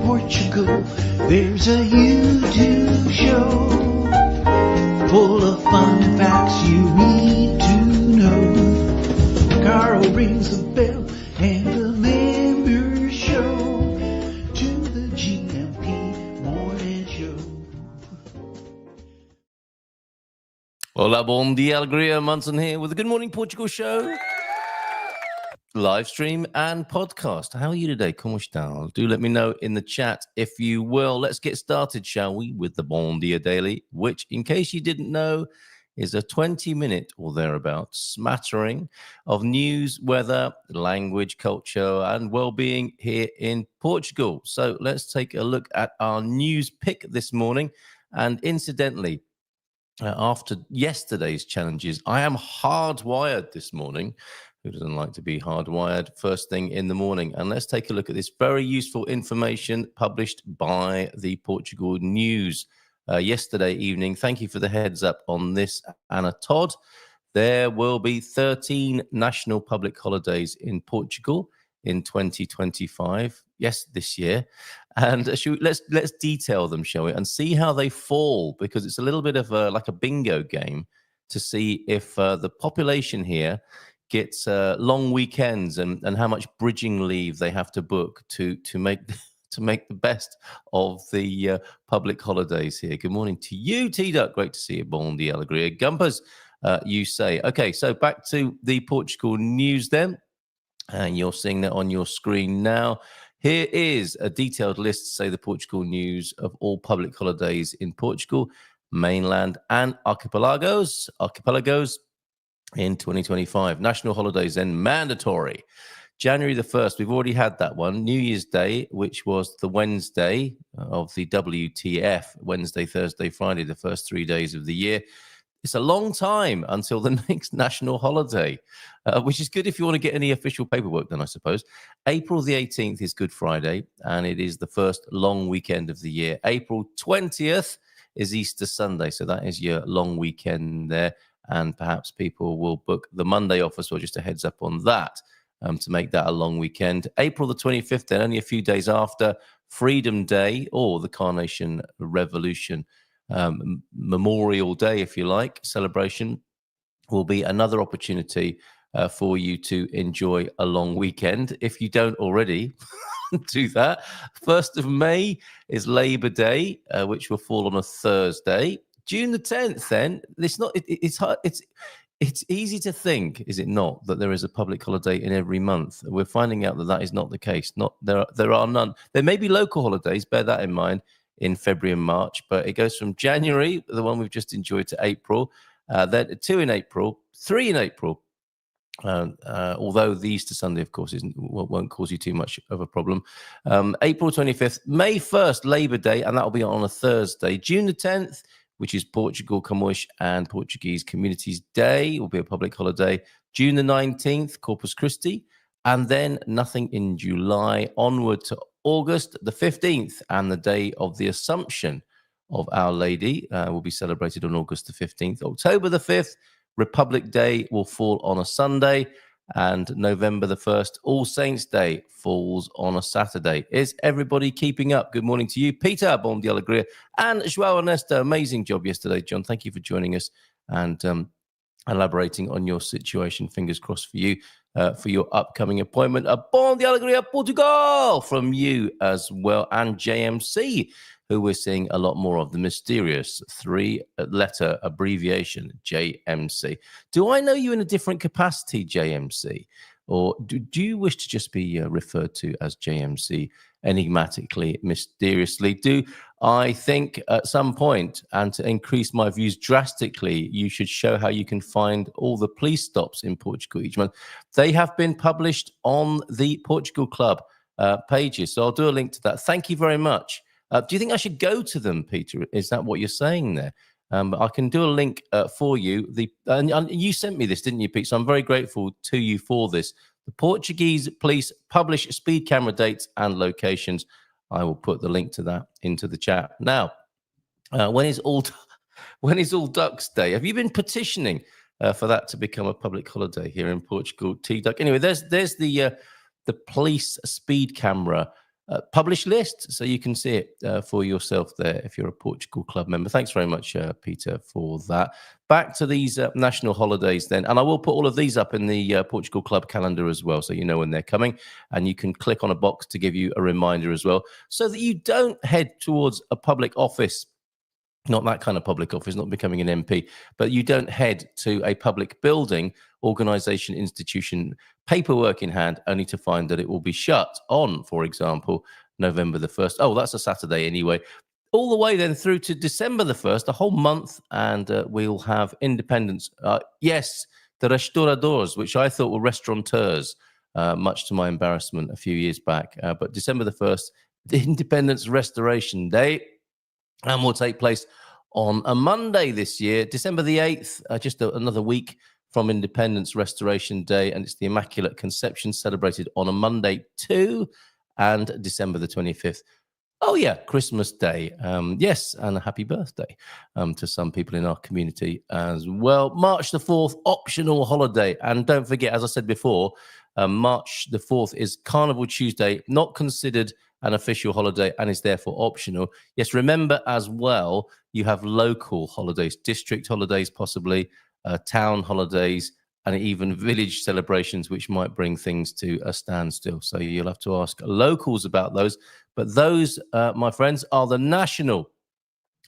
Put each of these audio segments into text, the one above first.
Portugal, there's a YouTube show full of fun facts you need to know. Carl rings the bell and the members show to the GMP morning show. Olá Bom Dia ALEGRIA, Munson here with the Good Morning Portugal show. Live stream and podcast. How are you today? ¿Cómo están? Do let me know in the chat if you will. Let's get started, shall we, with the Bom Dia Daily, which, in case you didn't know, is a 20-minute or thereabouts smattering of news, weather, language, culture, and well-being here in Portugal. So let's take a look at our news pick this morning. And incidentally, after yesterday's challenges, I am hardwired this morning. Who doesn't like to be hardwired first thing in the morning? And let's take a look at this very useful information published by the Portugal News yesterday evening. Thank you for the heads up on this, Anna Todd. There will be 13 national public holidays in Portugal in 2025. Yes, this year. And let's detail them, shall we, and see how they fall, because it's a little bit of like a bingo game to see if the population here gets long weekends and how much bridging leave they have to book to make the best of the public holidays here. Good morning to you, T-Duck. Great to see you. Bom Dia ALEGRIA. Gumpers, you say. Okay, so back to the Portugal News then. And you're seeing that on your screen now. Here is a detailed list, say the Portugal News, of all public holidays in Portugal, mainland and archipelagos in 2025. National holidays then mandatory. January the 1st, we've already had that one. New Year's Day, which was the Wednesday of the WTF, Wednesday, Thursday, Friday, the first 3 days of the year. It's a long time until the next national holiday, which is good if you want to get any official paperwork done, I suppose. April the 18th is Good Friday, and it is the first long weekend of the year. April 20th is Easter Sunday, so that is your long weekend there. And perhaps people will book the Monday off as well, just a heads up on that, to make that a long weekend. April the 25th, then only a few days after, Freedom Day, or the Carnation Revolution Memorial Day, if you like, celebration, will be another opportunity for you to enjoy a long weekend. If you don't already do that, 1st of May is Labor Day, which will fall on a Thursday. June the 10th, then, it's easy to think, is it not, that there is a public holiday in every month? We're finding out that is not the case. There are none. There may be local holidays, bear that in mind, in February and March, but it goes from January, the one we've just enjoyed, to April, then 2 in April, 3 in April, although the Easter Sunday, of course, won't cause you too much of a problem. April 25th, May 1st, Labor Day, and that will be on a Thursday. June the 10th, which is Portugal Camões and Portuguese Communities Day, will be a public holiday. June the 19th, Corpus Christi, and then nothing in July. Onward to August the 15th, and the day of the Assumption of Our Lady will be celebrated on August the 15th. October the 5th, Republic Day will fall on a Sunday, and November the 1st, All Saints Day, falls on a Saturday. Is everybody keeping up? Good morning to you, Peter, Bom Dia ALEGRIA, and João Ernesto. Amazing job yesterday, John. Thank you for joining us and elaborating on your situation. Fingers crossed for you for your upcoming appointment. A Bom Dia ALEGRIA Portugal from you as well, and JMC, who we're seeing a lot more of, the mysterious 3-letter abbreviation, JMC. Do I know you in a different capacity, JMC? Or do you wish to just be referred to as JMC enigmatically, mysteriously? Do I think at some point, and to increase my views drastically, you should show how you can find all the police stops in Portugal each month? They have been published on the Portugal Club pages, so I'll do a link to that. Thank you very much. Do you think I should go to them, Peter? Is that what you're saying there? I can do a link for you. And you sent me this, didn't you, Pete? So I'm very grateful to you for this. The Portuguese police publish speed camera dates and locations. I will put the link to that into the chat. Now, when is All Ducks Day? Have you been petitioning for that to become a public holiday here in Portugal, T-Duck? Anyway, there's the police speed camera published list, so you can see it for yourself there if you're a Portugal Club member. Thanks very much, Peter, for that. Back to these national holidays then, and I will put all of these up in the Portugal Club calendar as well, so you know when they're coming, and you can click on a box to give you a reminder as well, so that you don't head towards a public office. Not that kind of public office, not becoming an MP, but you don't head to a public building, organisation, institution, paperwork in hand, only to find that it will be shut on, for example, November the 1st. Oh, that's a Saturday anyway. All the way then through to December the 1st, a whole month, and we'll have independence. Yes, the restauradores, which I thought were restaurateurs, much to my embarrassment a few years back. But December the 1st, the Independence Restoration Day, and will take place on a Monday this year, December the 8th, just another week from Independence Restoration Day, and it's the Immaculate Conception celebrated on a Monday too, and December the 25th. Oh yeah, Christmas Day. Yes, and a happy birthday to some people in our community as well. March the 4th, optional holiday. And don't forget, as I said before, March the 4th is Carnival Tuesday, not considered an official holiday and is therefore optional. Yes, remember as well, you have local holidays, district holidays possibly, town holidays, and even village celebrations, which might bring things to a standstill. So you'll have to ask locals about those. But those, my friends, are the national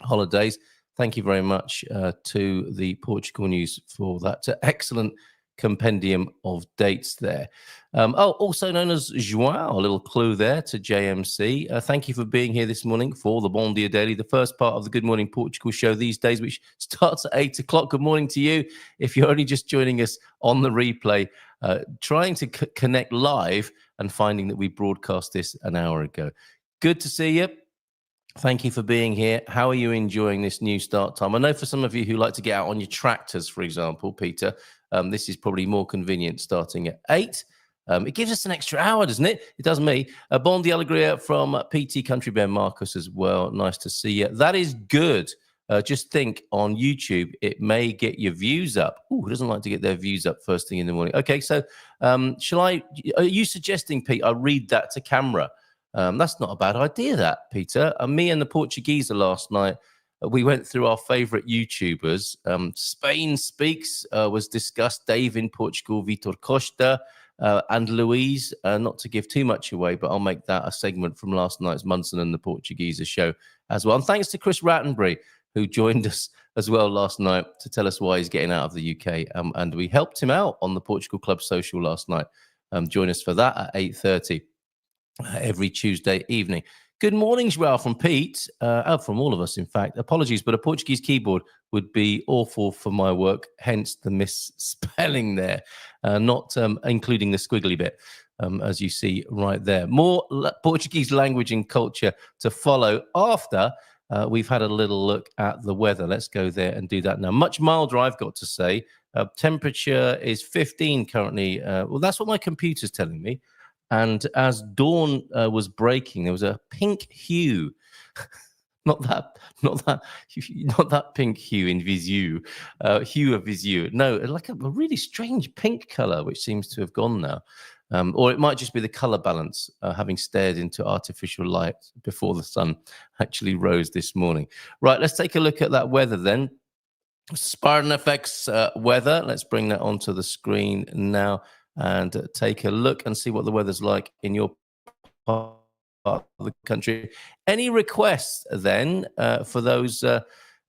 holidays. Thank you very much to the Portugal News for that excellent compendium of dates there. Also known as João, a little clue there to JMC. Thank you for being here this morning for the Bom Dia Daily, the first part of the Good Morning Portugal show these days, which starts at 8 o'clock. Good morning to you. If you're only just joining us on the replay, trying to connect live and finding that we broadcast this an hour ago. Good to see you. Thank you for being here. How are you enjoying this new start time? I know for some of you who like to get out on your tractors, for example, Peter, this is probably more convenient starting at 8. It gives us an extra hour, doesn't it? It does me. Bom Dia Alegria from PT Country Bear Marcus as well. Nice to see you. That is good. Just think on YouTube, it may get your views up. Who doesn't like to get their views up first thing in the morning? Okay, so are you suggesting, Pete, I read that to camera? That's not a bad idea, that, Peter. Me and the Portuguese last night, we went through our favorite YouTubers. Spain Speaks was discussed. Dave in Portugal, Vitor Costa, and Louise. Not to give too much away, but I'll make that a segment from last night's Munson and the Portuguese show as well. And thanks to Chris Rattenbury, who joined us as well last night to tell us why he's getting out of the UK. And we helped him out on the Portugal Club Social last night. Join us for that at 8:30 every Tuesday evening. Good morning, João, from Pete, from all of us, in fact. Apologies, but a Portuguese keyboard would be awful for my work, hence the misspelling there, not including the squiggly bit, as you see right there. More Portuguese language and culture to follow after we've had a little look at the weather. Let's go there and do that now. Much milder, I've got to say. Temperature is 15 currently. Well, that's what my computer's telling me. And as dawn was breaking, there was a pink hue, not that pink hue in Visu, hue of Visu. No, like a really strange pink color, which seems to have gone now. Or it might just be the color balance, having stared into artificial light before the sun actually rose this morning. Right, let's take a look at that weather then. Spartan Effects weather. Let's bring that onto the screen now and take a look and see what the weather's like in your part of the country. Any requests then for those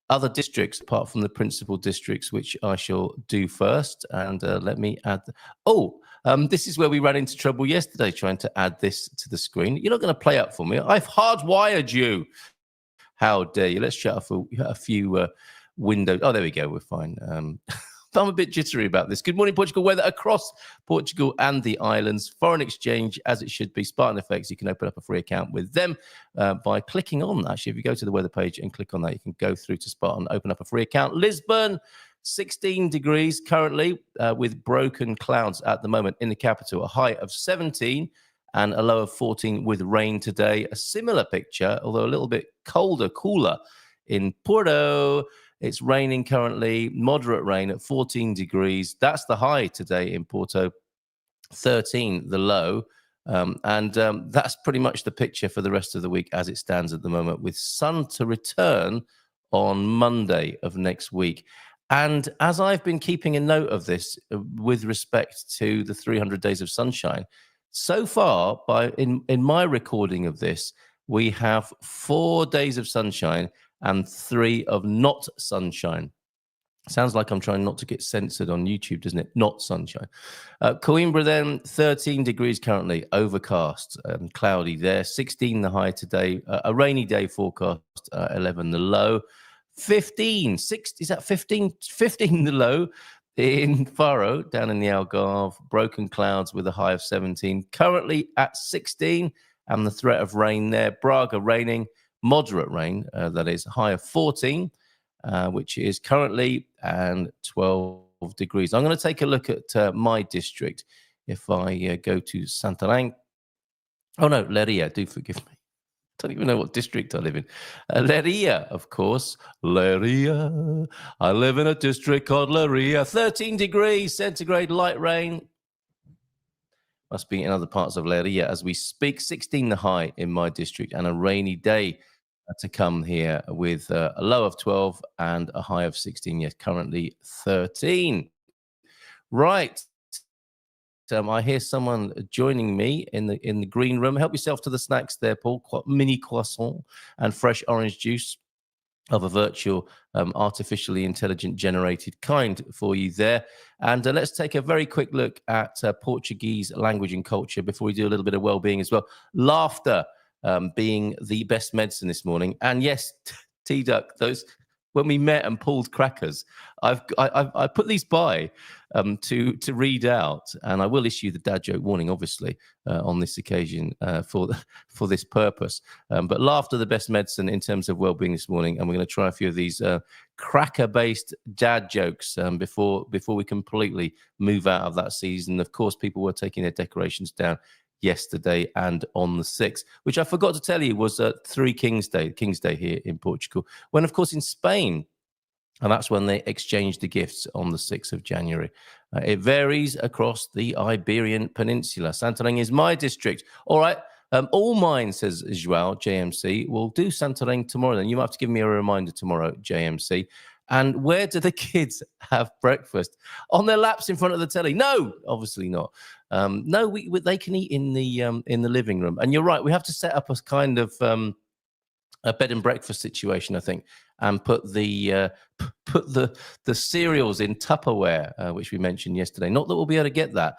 other districts apart from the principal districts, which I shall do first? And let me add. This is where we ran into trouble yesterday trying to add this to the screen. You're not going to play up for me. I've hardwired you. How dare you? Let's shut off a few windows. Oh, there we go. We're fine. I'm a bit jittery about this. Good morning, Portugal. Weather across Portugal and the islands. Foreign exchange, as it should be. Spartan Effects, you can open up a free account with them by clicking on. Actually, if you go to the weather page and click on that, you can go through to Spartan, open up a free account. Lisbon, 16 degrees currently with broken clouds at the moment in the capital. A high of 17 and a low of 14 with rain today. A similar picture, although a little bit colder, cooler in Porto. It's raining currently, moderate rain at 14 degrees. That's the high today in Porto, 13 the low. That's pretty much the picture for the rest of the week as it stands at the moment, with sun to return on Monday of next week. And as I've been keeping a note of this with respect to the 300 days of sunshine, so far, in my recording of this, we have 4 days of sunshine and 3 of not sunshine. Sounds like I'm trying not to get censored on YouTube, doesn't it? Not sunshine. Coimbra then, 13 degrees currently, overcast and cloudy there. 16 the high today. A rainy day forecast, 11 the low. 15, 6, is that 15? 15 the low in Faro, down in the Algarve. Broken clouds with a high of 17. Currently at 16, and the threat of rain there. Braga raining, moderate rain, that is, high of 14. Which is currently and 12 degrees. I'm going to take a look at my district. If I go to Santarém, oh no, Leiria, do forgive me. I don't even know what district I live in. Leiria, of course. Leiria. I live in a district called Leiria. 13 degrees centigrade, light rain. Must be in other parts of Leiria as we speak. 16 the high in my district, and a rainy day to come here with a low of 12 and a high of 16. Yes, currently 13. Right. I hear someone joining me in the green room. Help yourself to the snacks there, Paul. Mini croissant and fresh orange juice of a virtual, artificially intelligent generated kind for you there. And let's take a very quick look at Portuguese language and culture before we do a little bit of well-being as well. Laughter being the best medicine this morning. And yes, T-Duck, those, when we met and pulled crackers, I put these by to read out, and I will issue the dad joke warning, obviously, on this occasion for this purpose. But laughter, the best medicine in terms of well-being this morning, and we're going to try a few of these cracker-based dad jokes before we completely move out of that season. Of course, people were taking their decorations down yesterday and on the 6th, which I forgot to tell you was Three Kings Day here in Portugal, when of course in Spain, and that's when they exchanged the gifts on the 6th of January. It varies across the Iberian Peninsula. Santarém is my district. All right, all mine, says João, JMC. We'll do Santarém tomorrow then. You might have to give me a reminder tomorrow, JMC. And where do the kids have breakfast? On their laps in front of the telly? No, obviously not. No, they can eat in the living room. And you're right, we have to set up a kind of a bed and breakfast situation, I think, and put the cereals in Tupperware, which we mentioned yesterday. Not that we'll be able to get that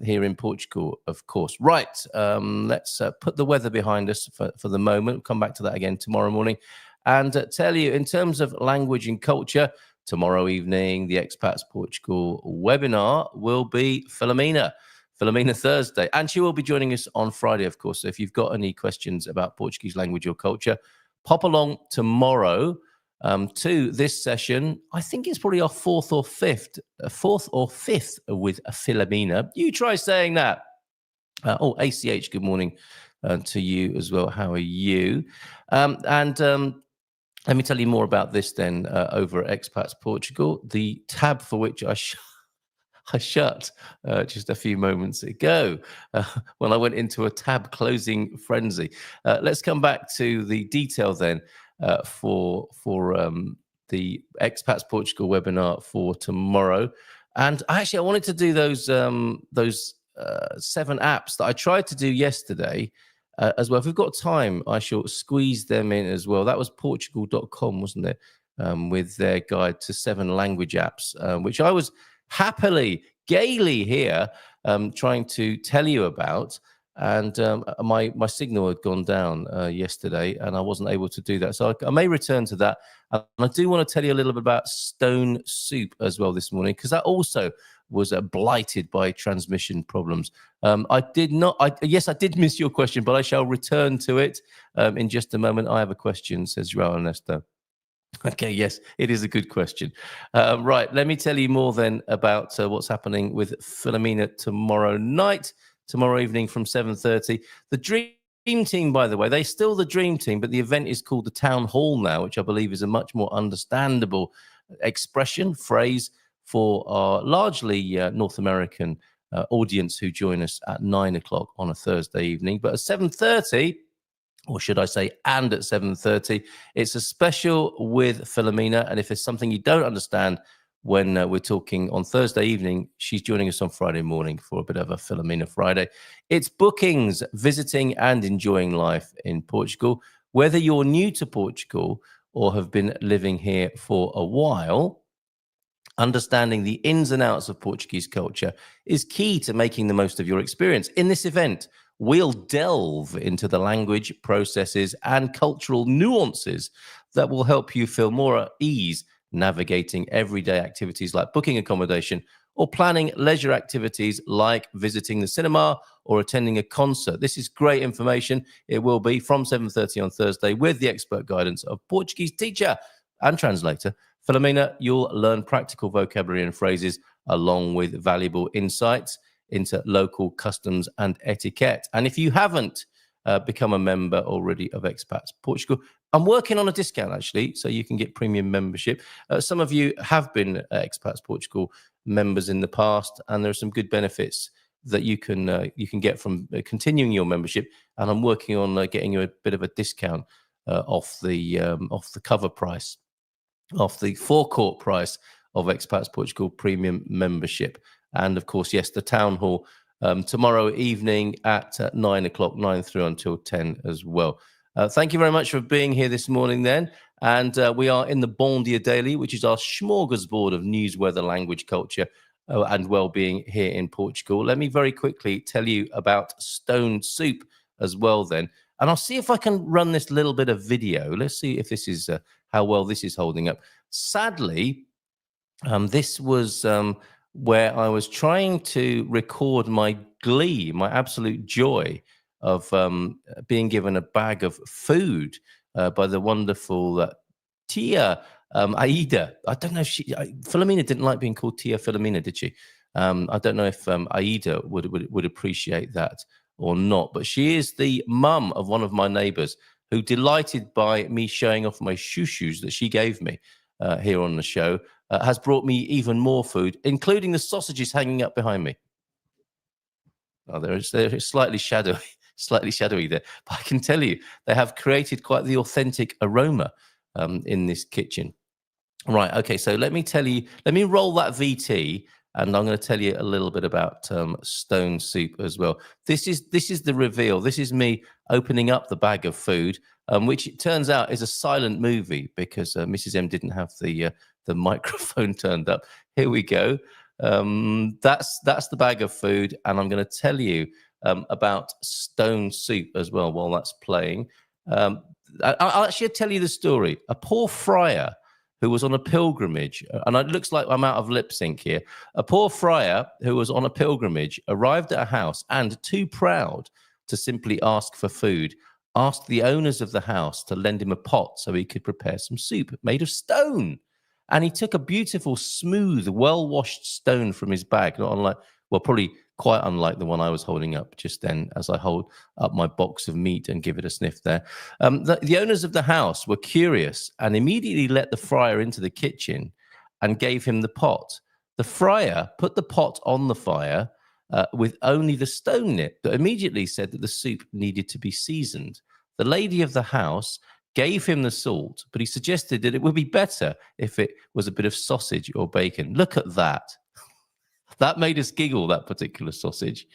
here in Portugal, of course. Right, let's put the weather behind us for the moment. We'll come back to that again tomorrow morning. And tell you, in terms of language and culture, tomorrow evening, the Expats Portugal webinar will be Philomena Thursday. And she will be joining us on Friday, of course. So if you've got any questions about Portuguese language or culture, pop along tomorrow to this session. I think it's probably our fourth or fifth with Philomena. You try saying that. ACH, good morning to you as well. How are you? Let me tell you more about this then over at Expats Portugal, the tab for which I shut just a few moments ago when I went into a tab closing frenzy. Let's come back to the detail then for the Expats Portugal webinar for tomorrow. And actually, I wanted to do those 7 apps that I tried to do yesterday. As well. If we've got time, I shall squeeze them in as well. That was Portugal.com, wasn't it? With their guide to 7 language apps, which I was gaily here trying to tell you about. And my signal had gone down yesterday, and I wasn't able to do that. So I may return to that. And I do want to tell you a little bit about stone soup as well this morning, because that also was blighted by transmission problems. Yes, I did miss your question, but I shall return to it in just a moment. I have a question, says João Ernesto. Okay, yes, it is a good question. Right, let me tell you more then about what's happening with Philomena tomorrow evening from 7:30. The Dream Team, by the way, they're still the Dream Team, but the event is called the Town Hall now, which I believe is a much more understandable phrase for our largely North American audience who join us at 9 o'clock on a Thursday evening. But at 7:30, or should I say, and at 7:30, it's a special with Philomena. And if there's something you don't understand when we're talking on Thursday evening, she's joining us on Friday morning for a bit of a Philomena Friday. It's bookings, visiting and enjoying life in Portugal. Whether you're new to Portugal or have been living here for a while, understanding the ins and outs of Portuguese culture is key to making the most of your experience. In this event, we'll delve into the language, processes, and cultural nuances that will help you feel more at ease navigating everyday activities like booking accommodation or planning leisure activities like visiting the cinema or attending a concert. This is great information. It will be from 7:30 on Thursday with the expert guidance of Portuguese teacher and translator Philomena. You'll learn practical vocabulary and phrases along with valuable insights into local customs and etiquette. And if you haven't become a member already of Expats Portugal, I'm working on a discount actually, so you can get premium membership. Some of you have been Expats Portugal members in the past, and there are some good benefits that you can get from continuing your membership. And I'm working on getting you a bit of a discount off the cover price, off the forecourt price of Expats Portugal premium membership. And of course, yes, the town hall tomorrow evening at 9 o'clock, 9 through until 10 as well. Thank you very much for being here this morning then. And we are in the Bom Dia Daily, which is our smorgasbord of news, weather, language, culture, and well-being here in Portugal. Let me very quickly tell you about stone soup as well then. And I'll see if I can run this little bit of video. Let's see if this is how well this is holding up. Sadly, this was where I was trying to record my glee, my absolute joy of being given a bag of food by the wonderful Tia Aida. I don't know if Philomena didn't like being called Tia Philomena, did she? I don't know if Aida would appreciate that or not, but she is the mum of one of my neighbors who, delighted by me showing off my shoes that she gave me here on the show, has brought me even more food, including the sausages hanging up behind me. Oh, they're slightly shadowy there, but I can tell you they have created quite the authentic aroma in this kitchen. Right, okay, so let me roll that VT, and I'm going to tell you a little bit about stone soup as well. This is the reveal. This is me opening up the bag of food, which it turns out is a silent movie because Mrs. M didn't have the microphone turned up. Here we go. That's the bag of food, and I'm going to tell you about stone soup as well while that's playing. I'll actually tell you the story. A poor friar who was on a pilgrimage, and it looks like I'm out of lip sync here. A poor friar who was on a pilgrimage arrived at a house and, too proud to simply ask for food, asked the owners of the house to lend him a pot so he could prepare some soup made of stone. And he took a beautiful, smooth, well-washed stone from his bag, not unlike, well, probably quite unlike the one I was holding up just then as I hold up my box of meat and give it a sniff there. The owners of the house were curious and immediately let the friar into the kitchen and gave him the pot. The friar put the pot on the fire with only the stone in it, but immediately said that the soup needed to be seasoned. The lady of the house gave him the salt, but he suggested that it would be better if it was a bit of sausage or bacon. Look at that. That made us giggle, that particular sausage,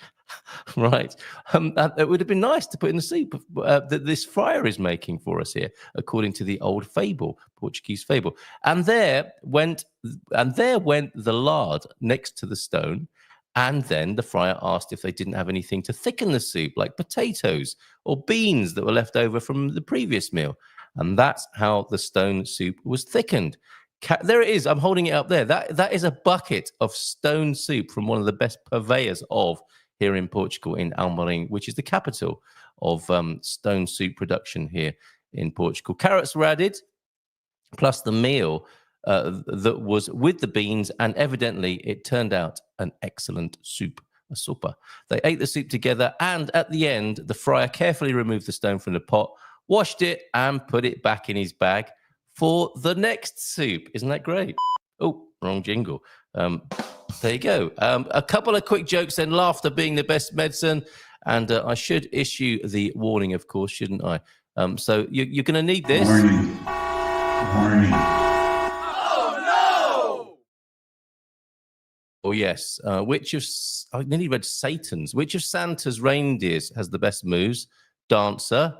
right? It would have been nice to put in the soup that this friar is making for us here, according to the old fable, Portuguese fable. And there went the lard next to the stone. And then the friar asked if they didn't have anything to thicken the soup, like potatoes or beans that were left over from the previous meal. And that's how the stone soup was thickened. There it is. I'm holding it up there. That is a bucket of stone soup from one of the best purveyors of here in Portugal, in Almarim, which is the capital of stone soup production here in Portugal. Carrots were added, plus the meal that was with the beans, and evidently it turned out an excellent soup, a sopa. They ate the soup together, and at the end, the friar carefully removed the stone from the pot, washed it, and put it back in his bag for the next soup. Isn't that great? Oh, wrong jingle. There you go. A couple of quick jokes then. Laughter being the best medicine. And I should issue the warning, of course, shouldn't I? So you're going to need this. Warning. Warning. Oh, yes. I nearly read Satan's. Which of Santa's reindeers has the best moves? Dancer.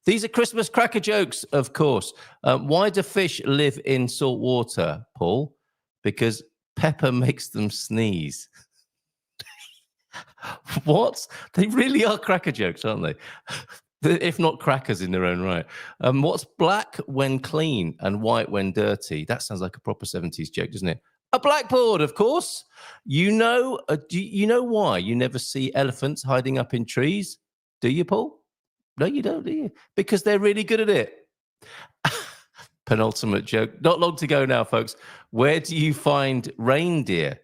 These are Christmas cracker jokes, of course. Why do fish live in salt water, Paul? Because pepper makes them sneeze. What? They really are cracker jokes, aren't they? If not crackers in their own right. What's black when clean and white when dirty? That sounds like a proper 70s joke, doesn't it? A blackboard, of course. You know why you never see elephants hiding up in trees? Do you, Paul? No, you don't, do you? Because they're really good at it. Penultimate joke. Not long to go now, folks. Where do you find reindeer?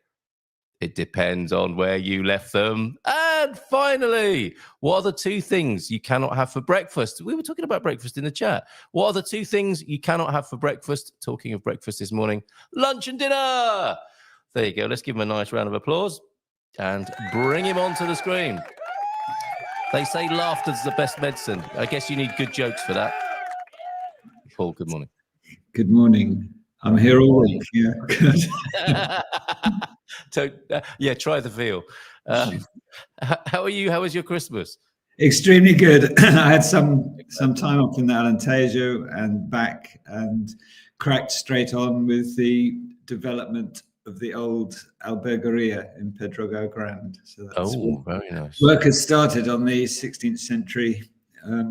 It depends on where you left them. And finally, what are the two things you cannot have for breakfast? We were talking about breakfast in the chat. What are the two things you cannot have for breakfast? Talking of breakfast this morning, lunch and dinner. There you go. Let's give him a nice round of applause and bring him onto the screen. They say laughter's the best medicine. I guess you need good jokes for that. Paul, good morning. Good morning. I'm here all week. Yeah, good. So, yeah, try the veal. How are you? How was your Christmas? Extremely good. I had some time up in the Alentejo and back, and cracked straight on with the development of the old albergueria in Pedrogal Grande. So that's very nice. Work has started on the 16th century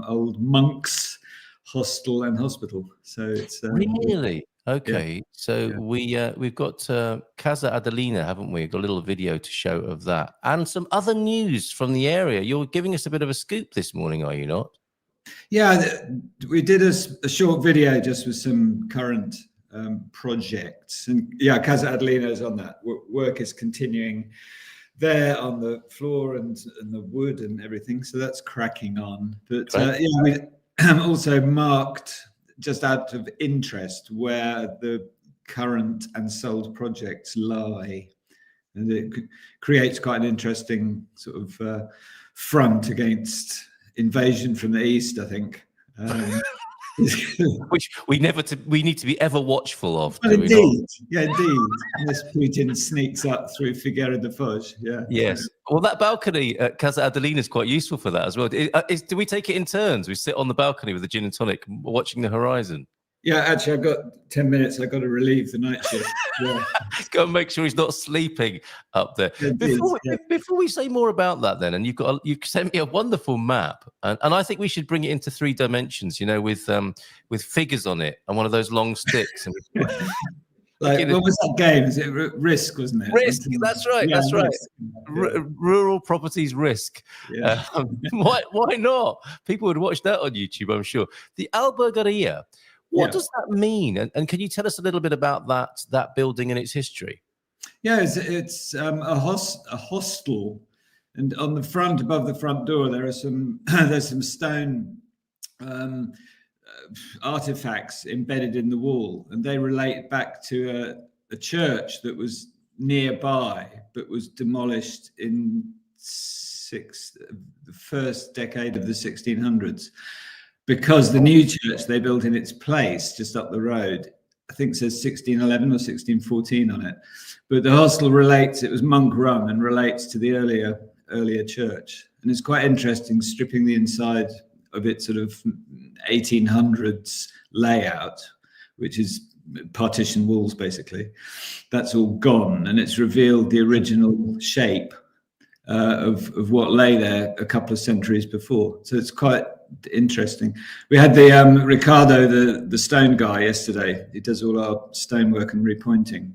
old monks' hostel and hospital. So it's really. Okay, yeah. so we've got Casa Adelina, haven't we? We've got a little video to show of that, and some other news from the area. You're giving us a bit of a scoop this morning, are you not? Yeah, we did a short video just with some current projects, and yeah, Casa Adelina is on that. Work is continuing there on the floor and the wood and everything, so that's cracking on. But yeah, we also marked, just out of interest, where the current and sold projects lie. And it creates quite an interesting sort of front against invasion from the east, I think. Which we need to be ever watchful of. Well, indeed. Yeah, indeed. Unless Putin sneaks up through Figueira da Foz. Yeah. Yes. Well, that balcony at Casa Adelina is quite useful for that as well. Do we take it in turns? We sit on the balcony with a gin and tonic watching the horizon. Yeah, actually, I've got 10 minutes. I've got to relieve the night shift. Yeah. Go and make sure he's not sleeping up there. Indeed, Before we say more about that, then, and you've sent me a wonderful map, and I think we should bring it into 3 dimensions. You know, with figures on it and one of those long sticks. And like, what was that game? Is it Risk, wasn't it? Risk. That's right. Yeah, that's right. Yeah. Rural properties Risk. Yeah. Why not? People would watch that on YouTube, I'm sure. The albergueria. What does that mean? And can you tell us a little bit about that building and its history? Yeah, it's a hostel, and on the front, above the front door, there's some stone artifacts embedded in the wall, and they relate back to a church that was nearby but was demolished in the first decade of the 1600s. Because the new church they built in its place just up the road, I think says 1611 or 1614 on it. But the hostel it was monk run and relates to the earlier church. And it's quite interesting, stripping the inside of its sort of 1800s layout, which is partition walls basically. That's all gone, and it's revealed the original shape of what lay there a couple of centuries before. So it's quite interesting. We had the Ricardo, the stone guy, yesterday. He does all our stonework and repointing,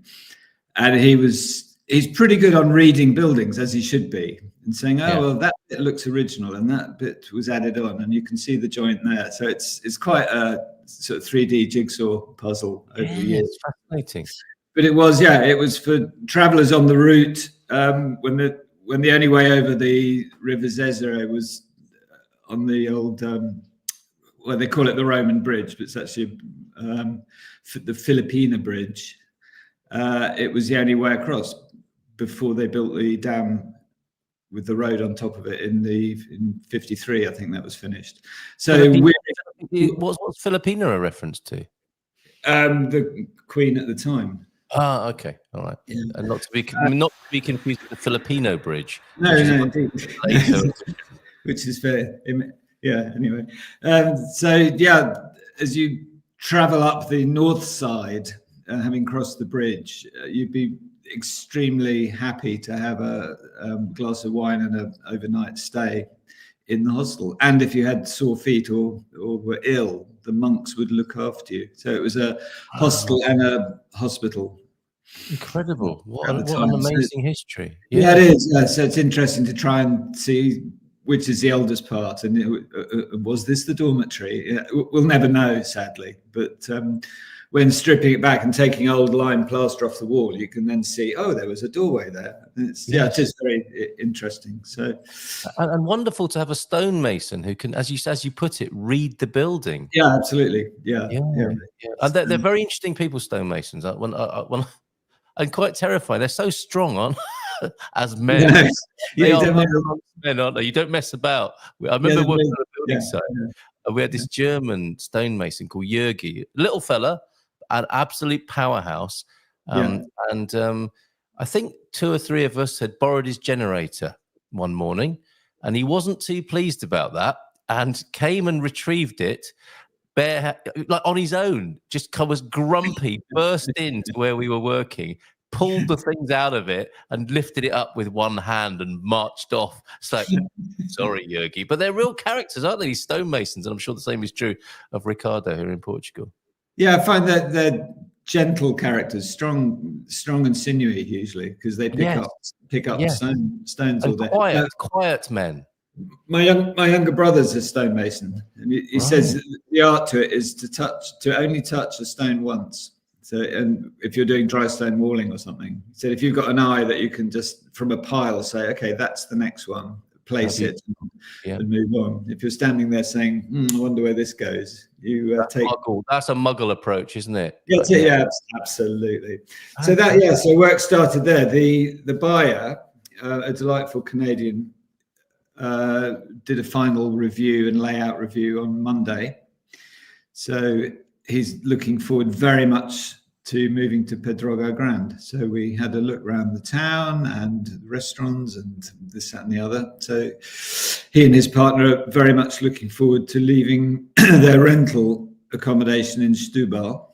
and he's pretty good on reading buildings, as he should be, and saying, well, that bit looks original and that bit was added on, and you can see the joint there. So it's quite a sort of 3D jigsaw puzzle over the years. It's fascinating. But it was for travelers on the route when the only way over the River Zezere was on the old, well, they call it the Roman Bridge, but it's actually the Filipina Bridge. It was the only way across. before they built the dam with the road on top of it in 53. I think that was finished. So what's Filipino a reference to? The Queen at the time. Ah, okay, all right, Yeah. and not to be confused with the Filipino Bridge. No, indeed. Later. Which is fair. Yeah. Anyway, so yeah, as you travel up the north side, having crossed the bridge, you'd be extremely happy to have a glass of wine and an overnight stay in the hostel. And if you had sore feet or were ill, the monks would look after you. So it was a hostel and a hospital. Incredible. What an amazing history. Yeah, it is. Yeah. So it's interesting to try and see which is the oldest part. And was this the dormitory? We'll never know, sadly. But when stripping it back and taking old lime plaster off the wall, you can then see, oh, there was a doorway there. And it is very interesting. So, and wonderful to have a stonemason who can, as you put it, read the building. Yeah, absolutely. Yeah. And they're very interesting people, stonemasons. And quite terrifying. They're so strong, aren't they? As men. Yes. They are men, aren't they? You don't mess about. I remember working on a building site. And we had this German stonemason called Jürgi, little fella, an absolute powerhouse. And I think 2 or 3 of us had borrowed his generator one morning, and he wasn't too pleased about that and came and retrieved it like on his own, just was grumpy, burst into where we were working, pulled the things out of it and lifted it up with one hand and marched off. It's like, sorry, Jürgi. But they're real characters, aren't they? These stonemasons. And I'm sure the same is true of Ricardo here in Portugal. Yeah, I find that they're gentle characters, strong and sinewy usually, because they pick up stones all day. Quiet men. My younger brother's a stonemason, and he says the art to it is to only touch a stone once. So, and if you're doing dry stone walling or something, he said if you've got an eye that you can just from a pile say, okay, that's the next one, place it and move on. If you're standing there saying, I wonder where this goes, that's a muggle approach, isn't it? Yeah, absolutely. So so work started there. The buyer, a delightful Canadian, did a final review and layout review on Monday. So he's looking forward very much to moving to Pedrógão Grande. So we had a look around the town and restaurants and this, that and the other. So he and his partner are very much looking forward to leaving their rental accommodation in Setúbal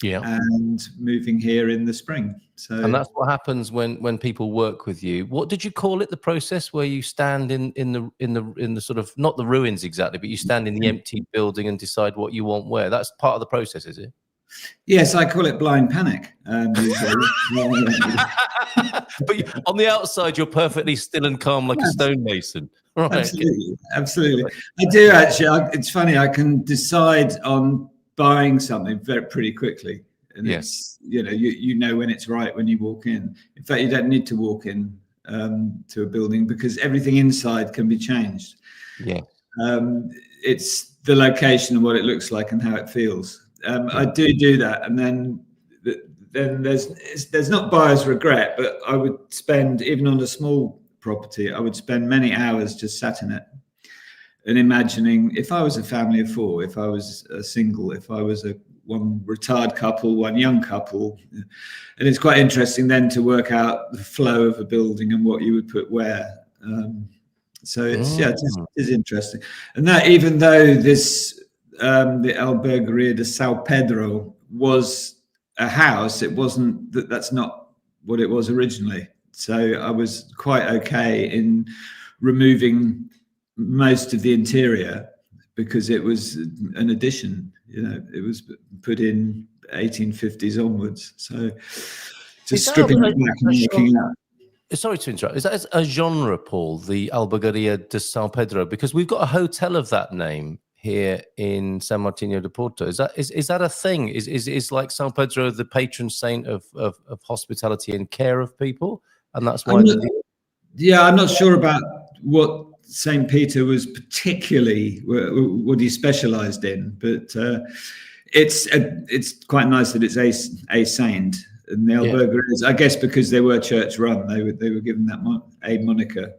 and moving here in the spring. So, and that's what happens when people work with you. What did you call it? The process where you stand in the sort of, not the ruins exactly, but you stand in the empty building and decide what you want where. That's part of the process, is it? Yes, I call it blind panic. But on the outside, you're perfectly still and calm like a stonemason. Right. Absolutely. I do actually. It's funny. I can decide on buying something pretty quickly. And it's, you know when it's right when you walk in. In fact, you don't need to walk in to a building because everything inside can be changed. Yeah. It's the location and what it looks like and how it feels. I do that, and then there's not buyer's regret, but I would spend, even on a small property, I would spend many hours just sat in it and imagining if I was a family of 4, if I was a single, if I was one retired couple, one young couple. And it's quite interesting then to work out the flow of a building and what you would put where. So it is interesting. And that, even though this the Albergaria de São Pedro was a house, it wasn't that's not what it was originally. So I was quite okay in removing most of the interior because it was an addition. It was put in 1850s onwards. So just stripping it back and looking at. Sorry to interrupt. Is that a genre, Paul, the Albergaria de São Pedro? Because we've got a hotel of that name here in San Martino de Porto. Is that a thing? Is like São Pedro the patron saint of hospitality and care of people? And that's why I'm not sure about what St. Peter was particularly what he specialized in, but it's quite nice that it's a saint. And the Albergarias, I guess, because they were church run, they were given that a moniker,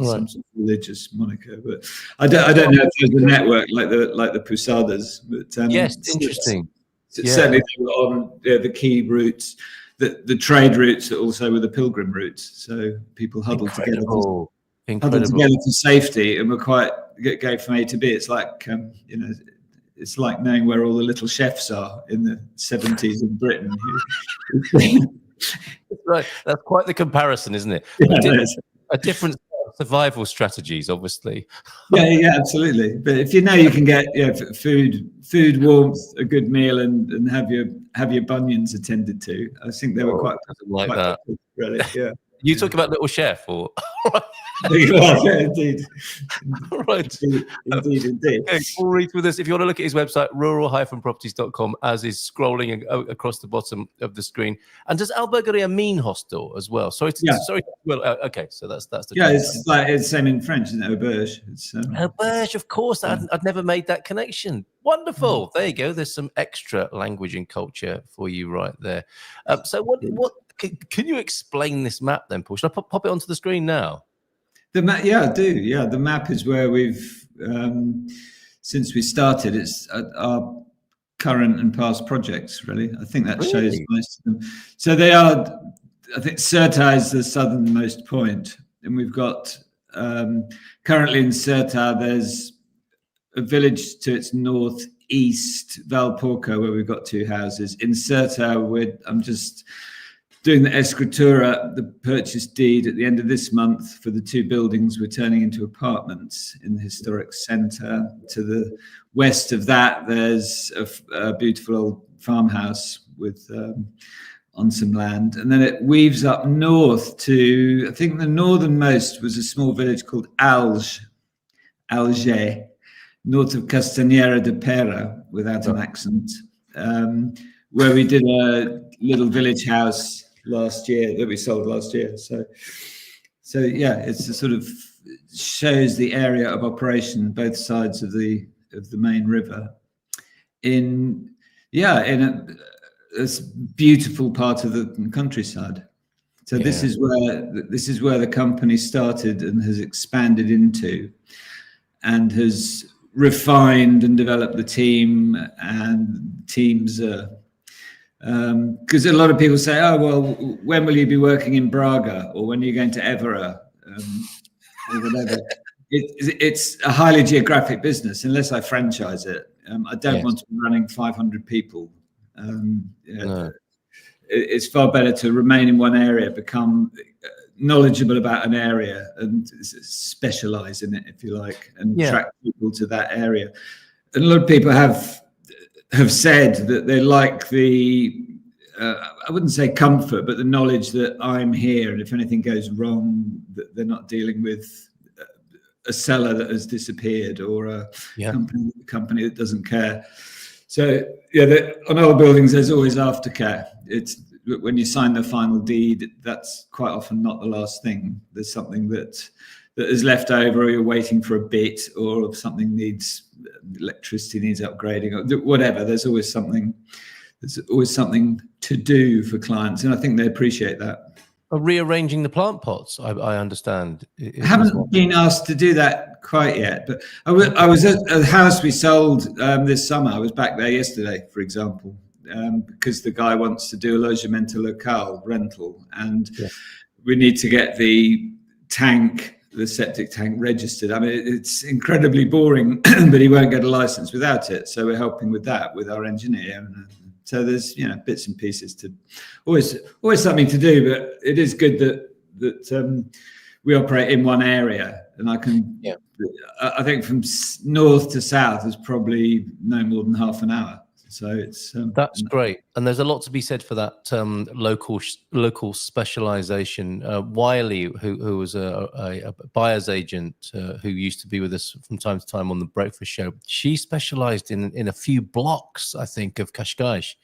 some sort of religious moniker. But I don't know if there's a network like the Posadas. But yes, interesting. Certainly, they were on the key routes, the trade routes that also were the pilgrim routes. So people huddled together. Huddled together for safety, and were quite go from A to B. It's like it's like knowing where all the little chefs are in the 70s in Britain. Right, that's quite the comparison, isn't it? A different survival strategies, obviously. Yeah, absolutely. But if you know you can get food, warmth, a good meal, and have your bunions attended to, I think they were quite that. Really, yeah. You talk about Little Chef, or yeah, indeed. Right. Indeed. Okay, we'll read through this. If you want to look at his website, rural-properties.com, as is scrolling across the bottom of the screen. And does Albergaria mean hostel as well? Sorry. Well, okay, so that's the it's like it's same in French, isn't it? Auberge. It's auberge, of course. I'd never made that connection. Wonderful. There you go. There's some extra language and culture for you right there. So what can you explain this map then, Paul? Should I pop it onto the screen now? The map, yeah, I do. Yeah, the map is where we've since we started. It's our current and past projects. Really, I think that shows most of them. So they are. I think Serta is the southernmost point, and we've got currently in Serta. There's a village to its northeast, Valporco, where we've got 2 houses. In Serta, I'm just doing the escritura, the purchase deed, at the end of this month for the 2 buildings we're turning into apartments in the historic centre. To the west of that, there's a beautiful old farmhouse with on some land. And then it weaves up north to, I think the northernmost was a small village called Alger, north of Castanera de Pera, without an accent, where we did a little village house last year that we sold last year. So yeah, it's a sort of shows the area of operation, both sides of the main river, in a beautiful part of the countryside. So this is where the company started and has expanded into, and has refined and developed the team, and teams are. Because a lot of people say, "Oh, well, when will you be working in Braga, or when are you going to Évora, or whatever?" It's a highly geographic business. Unless I franchise it, I don't want to be running 500 people. No. It's far better to remain in one area, become knowledgeable about an area, and specialize in it, if you like, and attract people to that area. And a lot of people have said that they like the, I wouldn't say comfort, but the knowledge that I'm here, and if anything goes wrong, that they're not dealing with a seller that has disappeared, or a company that doesn't care. So on old buildings, there's always aftercare. It's when you sign the final deed, that's quite often not the last thing. There's something that is left over, or you're waiting for a bit, or if something electricity needs upgrading, or whatever. There's always something to do for clients, and I think they appreciate that. Rearranging the plant pots, I understand. I haven't been asked to do that quite yet, but I was at a house we sold this summer. I was back there yesterday, for example, because the guy wants to do a logimento local rental, and we need to get the septic tank registered. I mean, it's incredibly boring, but he won't get a license without it. So we're helping with that with our engineer. So there's bits and pieces to always something to do, but it is good that we operate in one area, and I can. Yeah. I think from north to south is probably no more than half an hour. So it's that's great, and there's a lot to be said for that local specialization. Wiley, who was a buyer's agent who used to be with us from time to time on the breakfast show, she specialized in a few blocks, I think, of Cascais,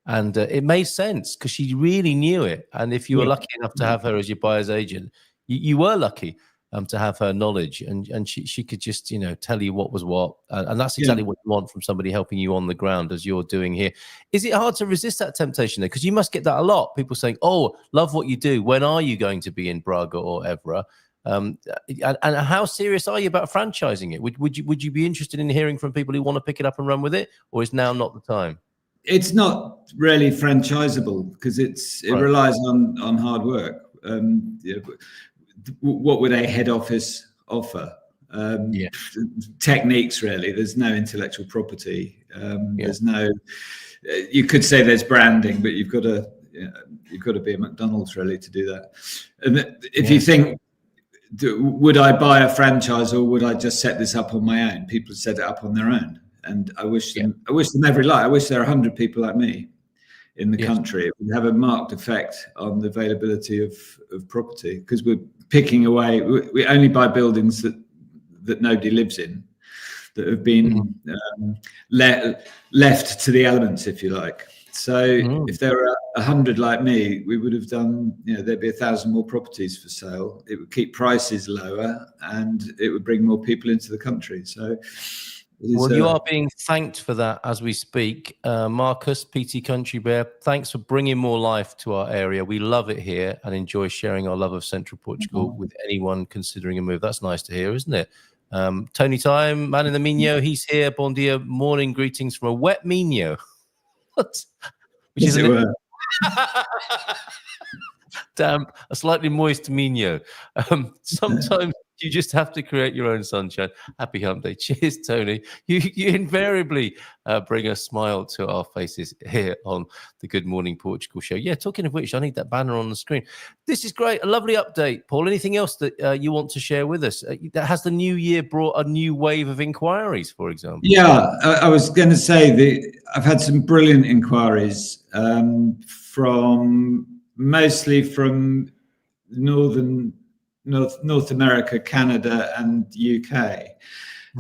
and it made sense because she really knew it. And if you were lucky enough to have her as your buyer's agent, you were lucky. to have her knowledge, and she could just, tell you what was what, and that's exactly what you want from somebody helping you on the ground, as you're doing here. Is it hard to resist that temptation, though? Because you must get that a lot. People saying, "Oh, love what you do. When are you going to be in Braga or Evra?" And how serious are you about franchising it? Would you be interested in hearing from people who want to pick it up and run with it, or is now not the time? It's not really franchisable because it relies on hard work. What would a head office offer? Techniques, really. There's no intellectual property. There's no. You could say there's branding, but you've got to be a McDonald's really to do that. And if you think, would I buy a franchise or would I just set this up on my own? People set it up on their own, and I wish them every life. I wish there are 100 people like me in the country. It would have a marked effect on the availability of property, because we're picking away. We only buy buildings that nobody lives in, that have been left to the elements, if you like. So if there were 100 like me, we would have done, there'd be 1,000 more properties for sale. It would keep prices lower and it would bring more people into the country. So you are being thanked for that as we speak. Marcus, PT Country Bear, thanks for bringing more life to our area. We love it here and enjoy sharing our love of Central Portugal with anyone considering a move. That's nice to hear, isn't it? Tony Time, man in the Minho, he's here. Bon dia, morning greetings from a wet Minho. Which is damp, a slightly moist Minho. Sometimes you just have to create your own sunshine. Happy hump day. Cheers, Tony. You invariably bring a smile to our faces here on the Good Morning Portugal show. Yeah, talking of which, I need that banner on the screen. This is great. A lovely update, Paul. Anything else that you want to share with us? Has the new year brought a new wave of inquiries, for example? Yeah, I was going to say I've had some brilliant inquiries mostly from North America, Canada, and UK.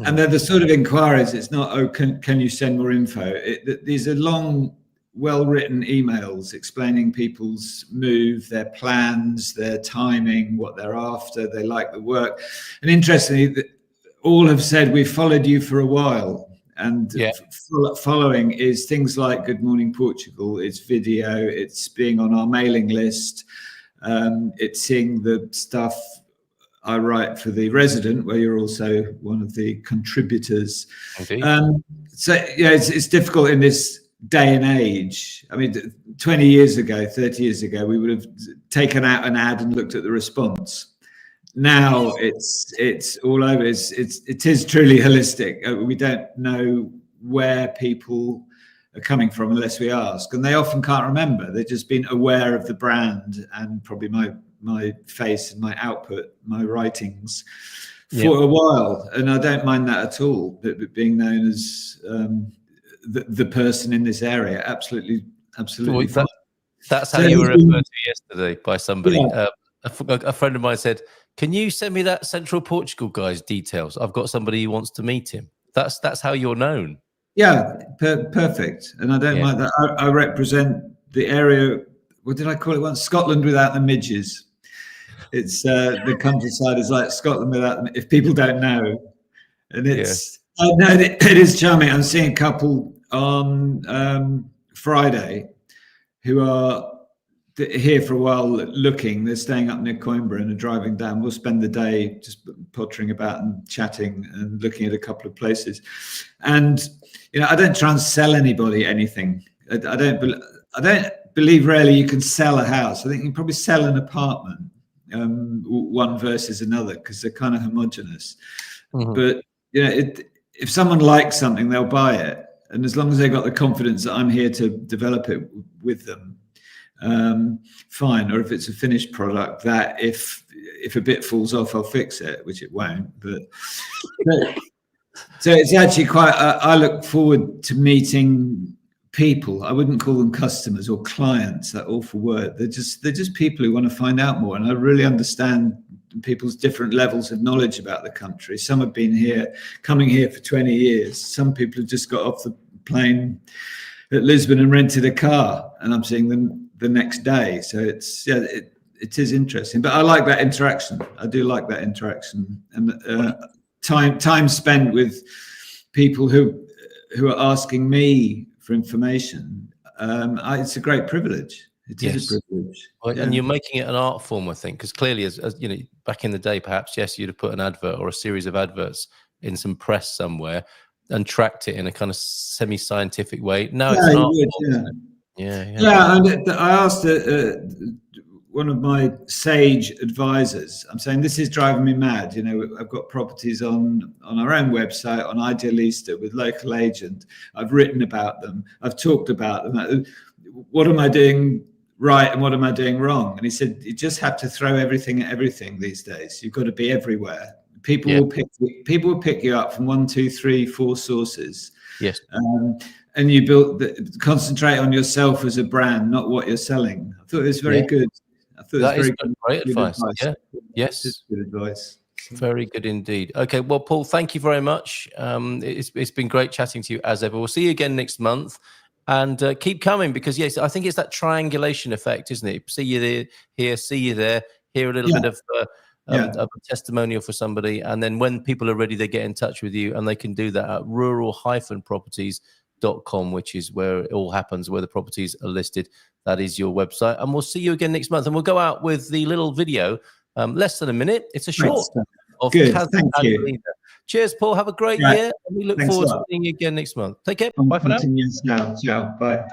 And they're the sort of inquiries, it's not, can you send more info? These are long, well-written emails explaining people's move, their plans, their timing, what they're after, they like the work. And interestingly, all have said, we've followed you for a while. And following is things like Good Morning Portugal, it's video, it's being on our mailing list, it's seeing the stuff I write for The Resident, where you're also one of the contributors. So it's difficult in this day and age. I mean, 20 years ago, 30 years ago, we would have taken out an ad and looked at the response. Now it's all over. It is truly holistic. We don't know where people are coming from unless we ask, and they often can't remember. They've just been aware of the brand and probably my face and my output, my writings for a while, and I don't mind that at all. But being known as the person in this area, absolutely. Well, that's how you were referred to yesterday by somebody. Yeah. A friend of mine said, "Can you send me that Central Portugal guy's details? I've got somebody who wants to meet him." That's how you're known. Yeah, perfect. And I don't mind that. I represent the area. What did I call it once? Scotland without the midges. It's the countryside is like Scotland without them, if people don't know. And it's I know that it is charming. I'm seeing a couple on Friday who are here for a while looking. They're staying up near Coimbra and are driving down. We'll spend the day just pottering about and chatting and looking at a couple of places. And I don't try and sell anybody anything. I don't believe really you can sell a house. I think you can probably sell an apartment, one versus another, because they're kind of homogenous. But if someone likes something, they'll buy it, and as long as they've got the confidence that I'm here to develop it with them, fine. Or if it's a finished product, that if a bit falls off, I'll fix it, which it won't. But so it's actually quite. I look forward to meeting people. I wouldn't call them customers or clients, that awful word. They're just people who want to find out more, and I really understand people's different levels of knowledge about the country. Some have been coming here for 20 years. Some people have just got off the plane at Lisbon and rented a car, and I'm seeing them the next day. So it is interesting. But I like that interaction. I do like that interaction, and time spent with people who are asking me for information. It's a great privilege. It is a privilege. Well, and you're making it an art form, I think, because clearly, as you know, back in the day, perhaps, yes, you'd have put an advert or a series of adverts in some press somewhere and tracked it in a kind of semi-scientific way. Now it's an art form. Yeah. And I asked one of my sage advisors, I'm saying, this is driving me mad. You know, I've got properties on our own website, on Idealista with local agent. I've written about them. I've talked about them. What am I doing right and what am I doing wrong? And he said, you just have to throw everything at everything these days. You've got to be everywhere. People will pick you up from 1, 2, 3, 4 sources. Yes. And you concentrate on yourself as a brand, not what you're selling. I thought it was very good. I thought that it was is great advice. Yeah. Yes. It's good advice. Very good indeed. Okay. Well, Paul, thank you very much. It's been great chatting to you as ever. We'll see you again next month. And keep coming, because yes, I think it's that triangulation effect, isn't it? See you there, here, see you there, hear a little bit of a testimonial for somebody, and then when people are ready, they get in touch with you, and they can do that at rural-properties.com, which is where it all happens, where the properties are listed. That is your website, and we'll see you again next month, and we'll go out with the little video, less than a minute. It's a short. Good, thank you. Cheers, Paul. Have a great year, and we look forward to seeing you again next month. Take care. Bye for now. Ciao. Bye.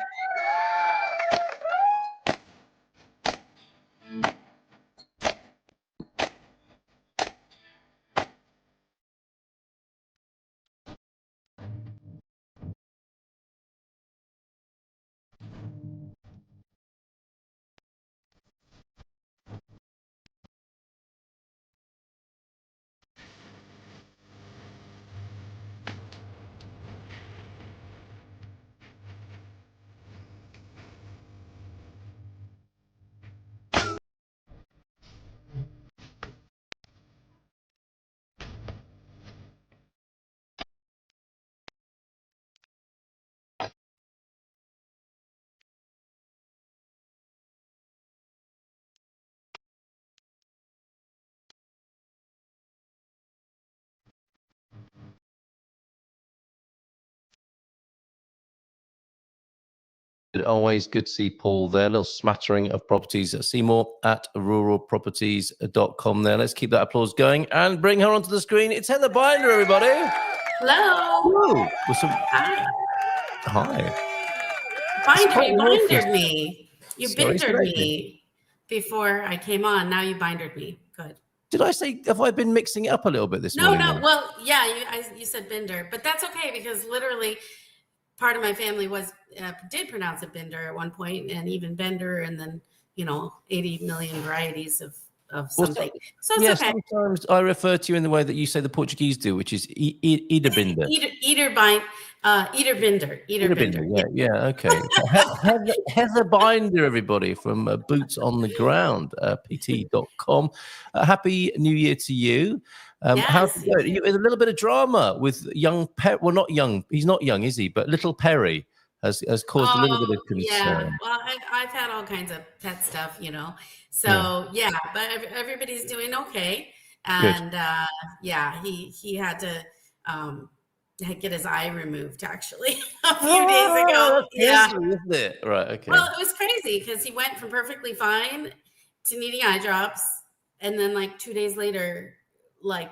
Always good to see Paul there. A little smattering of properties. See more at ruralproperties.com there. Let's keep that applause going and bring her onto the screen. It's Heather Binder, everybody. Hello. Whoa. Hi. Hi. You bindered me. You bindered me before I came on. Now you bindered me. Good. Did I say, have I been mixing it up a little bit this morning? No. Well, yeah, you said binder, but that's okay, because literally part of my family did pronounce it binder at one point, and even bender, and then 80 million varieties of something. So it's okay. Sometimes I refer to you in the way that you say the Portuguese do, which is eater binder. Eater binder. Yeah. Okay. Heather Binder, everybody, from Boots on the Ground, pt.com. Happy New Year to you. How's it going? There's a little bit of drama with young Perry. Well, not young. He's not young, is he? But little Perry has caused a little bit of concern. Yeah. Well, I've had all kinds of pet stuff, So but everybody's doing okay. And he had to get his eye removed actually a few days ago. Isn't it? Right. Okay. Well, it was crazy because he went from perfectly fine to needing eye drops, and then like 2 days later, like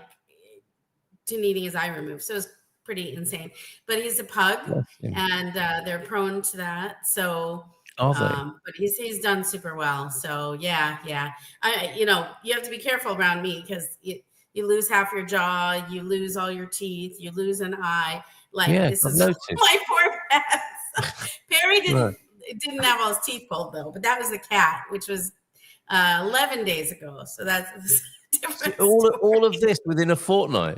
to needing his eye removed. So it's pretty insane. But he's a pug, and they're prone to that. So, but he's done super well. So yeah. You have to be careful around me because you lose half your jaw, you lose all your teeth, you lose an eye. This is my poor pets. Perry didn't have all his teeth pulled though, but that was the cat, which was 11 days ago. So that's different. All of this within a fortnight.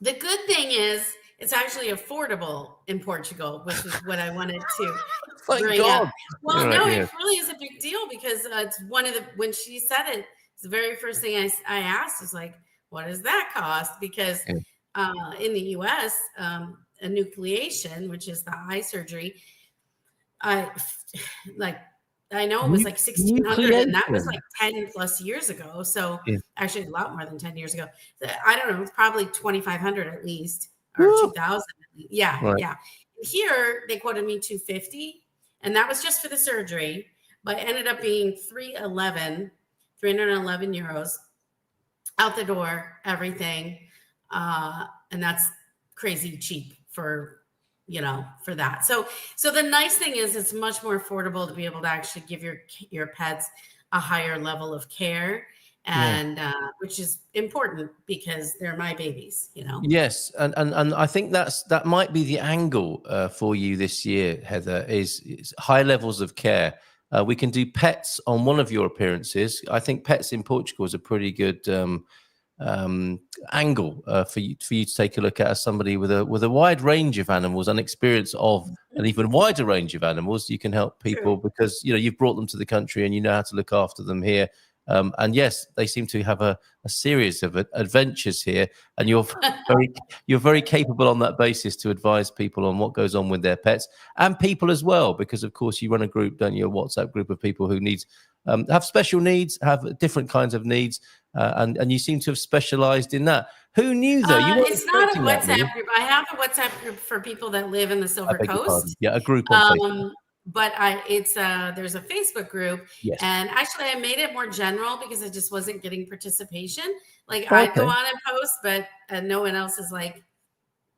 The good thing is it's actually affordable in Portugal, which is what I wanted to bring up. Well, it really is a big deal because it's when she said it, it's the very first thing I asked is like, what does that cost? Because in the US, enucleation, which is the eye surgery, I know it was like 1600, and that was like 10 plus years ago. So Yeah. actually a lot more than 10 years ago. I don't know, it's probably 2,500 at least, or Woo. 2,000. Yeah, Right. yeah. Here they quoted me 250, and that was just for the surgery, but it ended up being 311 euros out the door, everything. And that's crazy cheap for, for that. So the nice thing is it's much more affordable to be able to actually give your pets a higher level of care, and which is important because they're my babies, Yes, and I think that might be the angle for you this year, Heather, is high levels of care. We can do pets on one of your appearances. I think pets in Portugal is a pretty good angle for you to take a look at, as somebody with a wide range of animals and experience of an even wider range of animals. You can help people because you've brought them to the country and you know how to look after them here. And yes, they seem to have a series of adventures here, and you're very capable on that basis to advise people on what goes on with their pets and people as well, because of course you run a group, don't you? A WhatsApp group of people who have special needs, have different kinds of needs, and you seem to have specialized in that. Who knew though? It's not a WhatsApp group. I have a WhatsApp group for people that live in the Silver Coast. Yeah, a group on Facebook. But there's a Facebook group, and actually I made it more general because I just wasn't getting participation. Like I'd go on and post, but no one else is like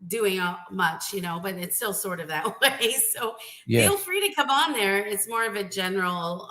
doing much, but it's still sort of that way. So feel free to come on there. It's more of a general,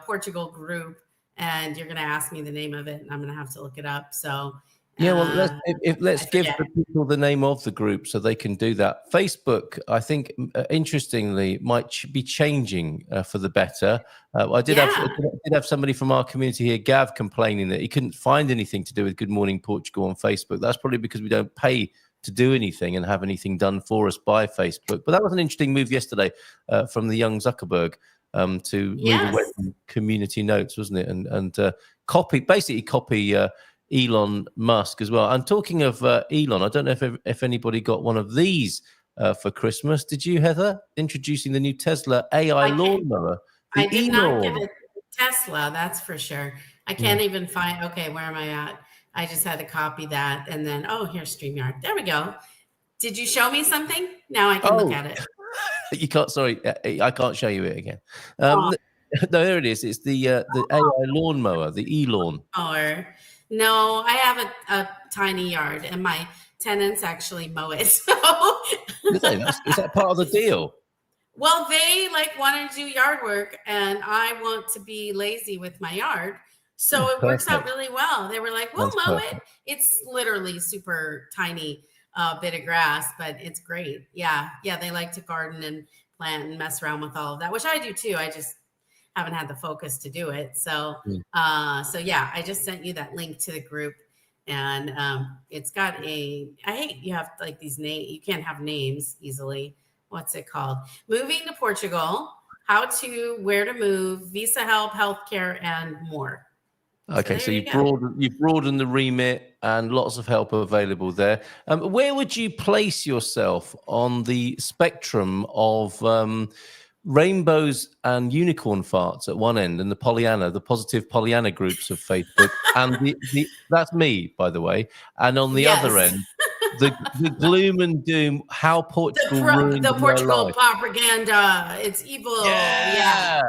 Portugal group, and you're going to ask me the name of it, and I'm going to have to look it up. So yeah, well, let's give the people the name of the group so they can do that. Facebook, I think, interestingly, might be changing for the better. I did have somebody from our community here, Gav, complaining that he couldn't find anything to do with Good Morning Portugal on Facebook. That's probably because we don't pay to do anything and have anything done for us by Facebook. But that was an interesting move yesterday from the young Zuckerberg to move away from community notes, wasn't it? And copy Elon Musk as well. And talking of Elon, I don't know if anybody got one of these for Christmas. Did you, Heather? Introducing the new Tesla AI lawnmower. I did not get a Tesla, that's for sure. I can't even find. Okay, where am I at? I just had to copy that, and then here's StreamYard. There we go. Did you show me something? Now I can look at it. You can't. Sorry, I can't show you it again. No, there it is. It's the AI lawnmower, the e-lawn. No, I have a tiny yard, and my tenants actually mow it. So Is that part of the deal? Well, they want to do yard work, and I want to be lazy with my yard. So it works out really well. They were like, we'll mow it. It's literally super tiny bit of grass, but it's great. Yeah. They like to garden and plant and mess around with all of that, which I do too. I just haven't had the focus to do it. So, I just sent you that link to the group, and it's got I hate you have like these names. You can't have names easily. What's it called? Moving to Portugal, where to move, visa help, healthcare, and more. Okay, so you've broadened the remit and lots of help available there. Where would you place yourself on the spectrum of rainbows and unicorn farts at one end, and the positive Pollyanna groups of Facebook, and that's me, by the way, and on the other end, the gloom and doom, how Portugal ruined the Portugal life. Propaganda, it's evil. Yeah.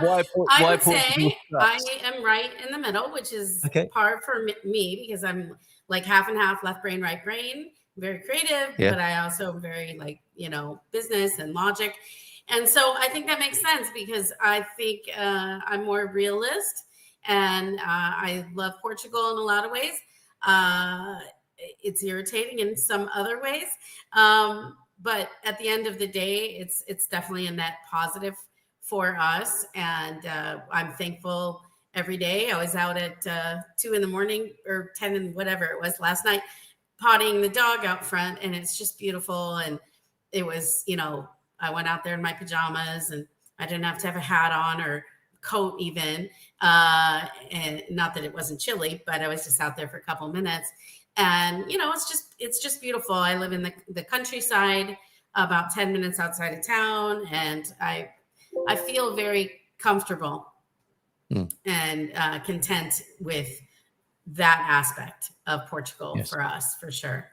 Why I would say I am right in the middle, which is par for me, because I'm like half and half, left brain, right brain, very creative, but I also am very business and logic. And so I think that makes sense, because I think I'm more realist, and I love Portugal in a lot of ways. It's irritating in some other ways. But at the end of the day, it's definitely a net positive for us. And I'm thankful every day. I was out at 2 a.m. or 10 and whatever it was last night, potting the dog out front. And it's just beautiful. And it was, I went out there in my pajamas, and I didn't have to have a hat on or coat even. And not that it wasn't chilly, but I was just out there for a couple of minutes. And, it's just beautiful. I live in the countryside, about 10 minutes outside of town. And I I feel very comfortable Mm. and content with that aspect of Portugal Yes. for us, for sure.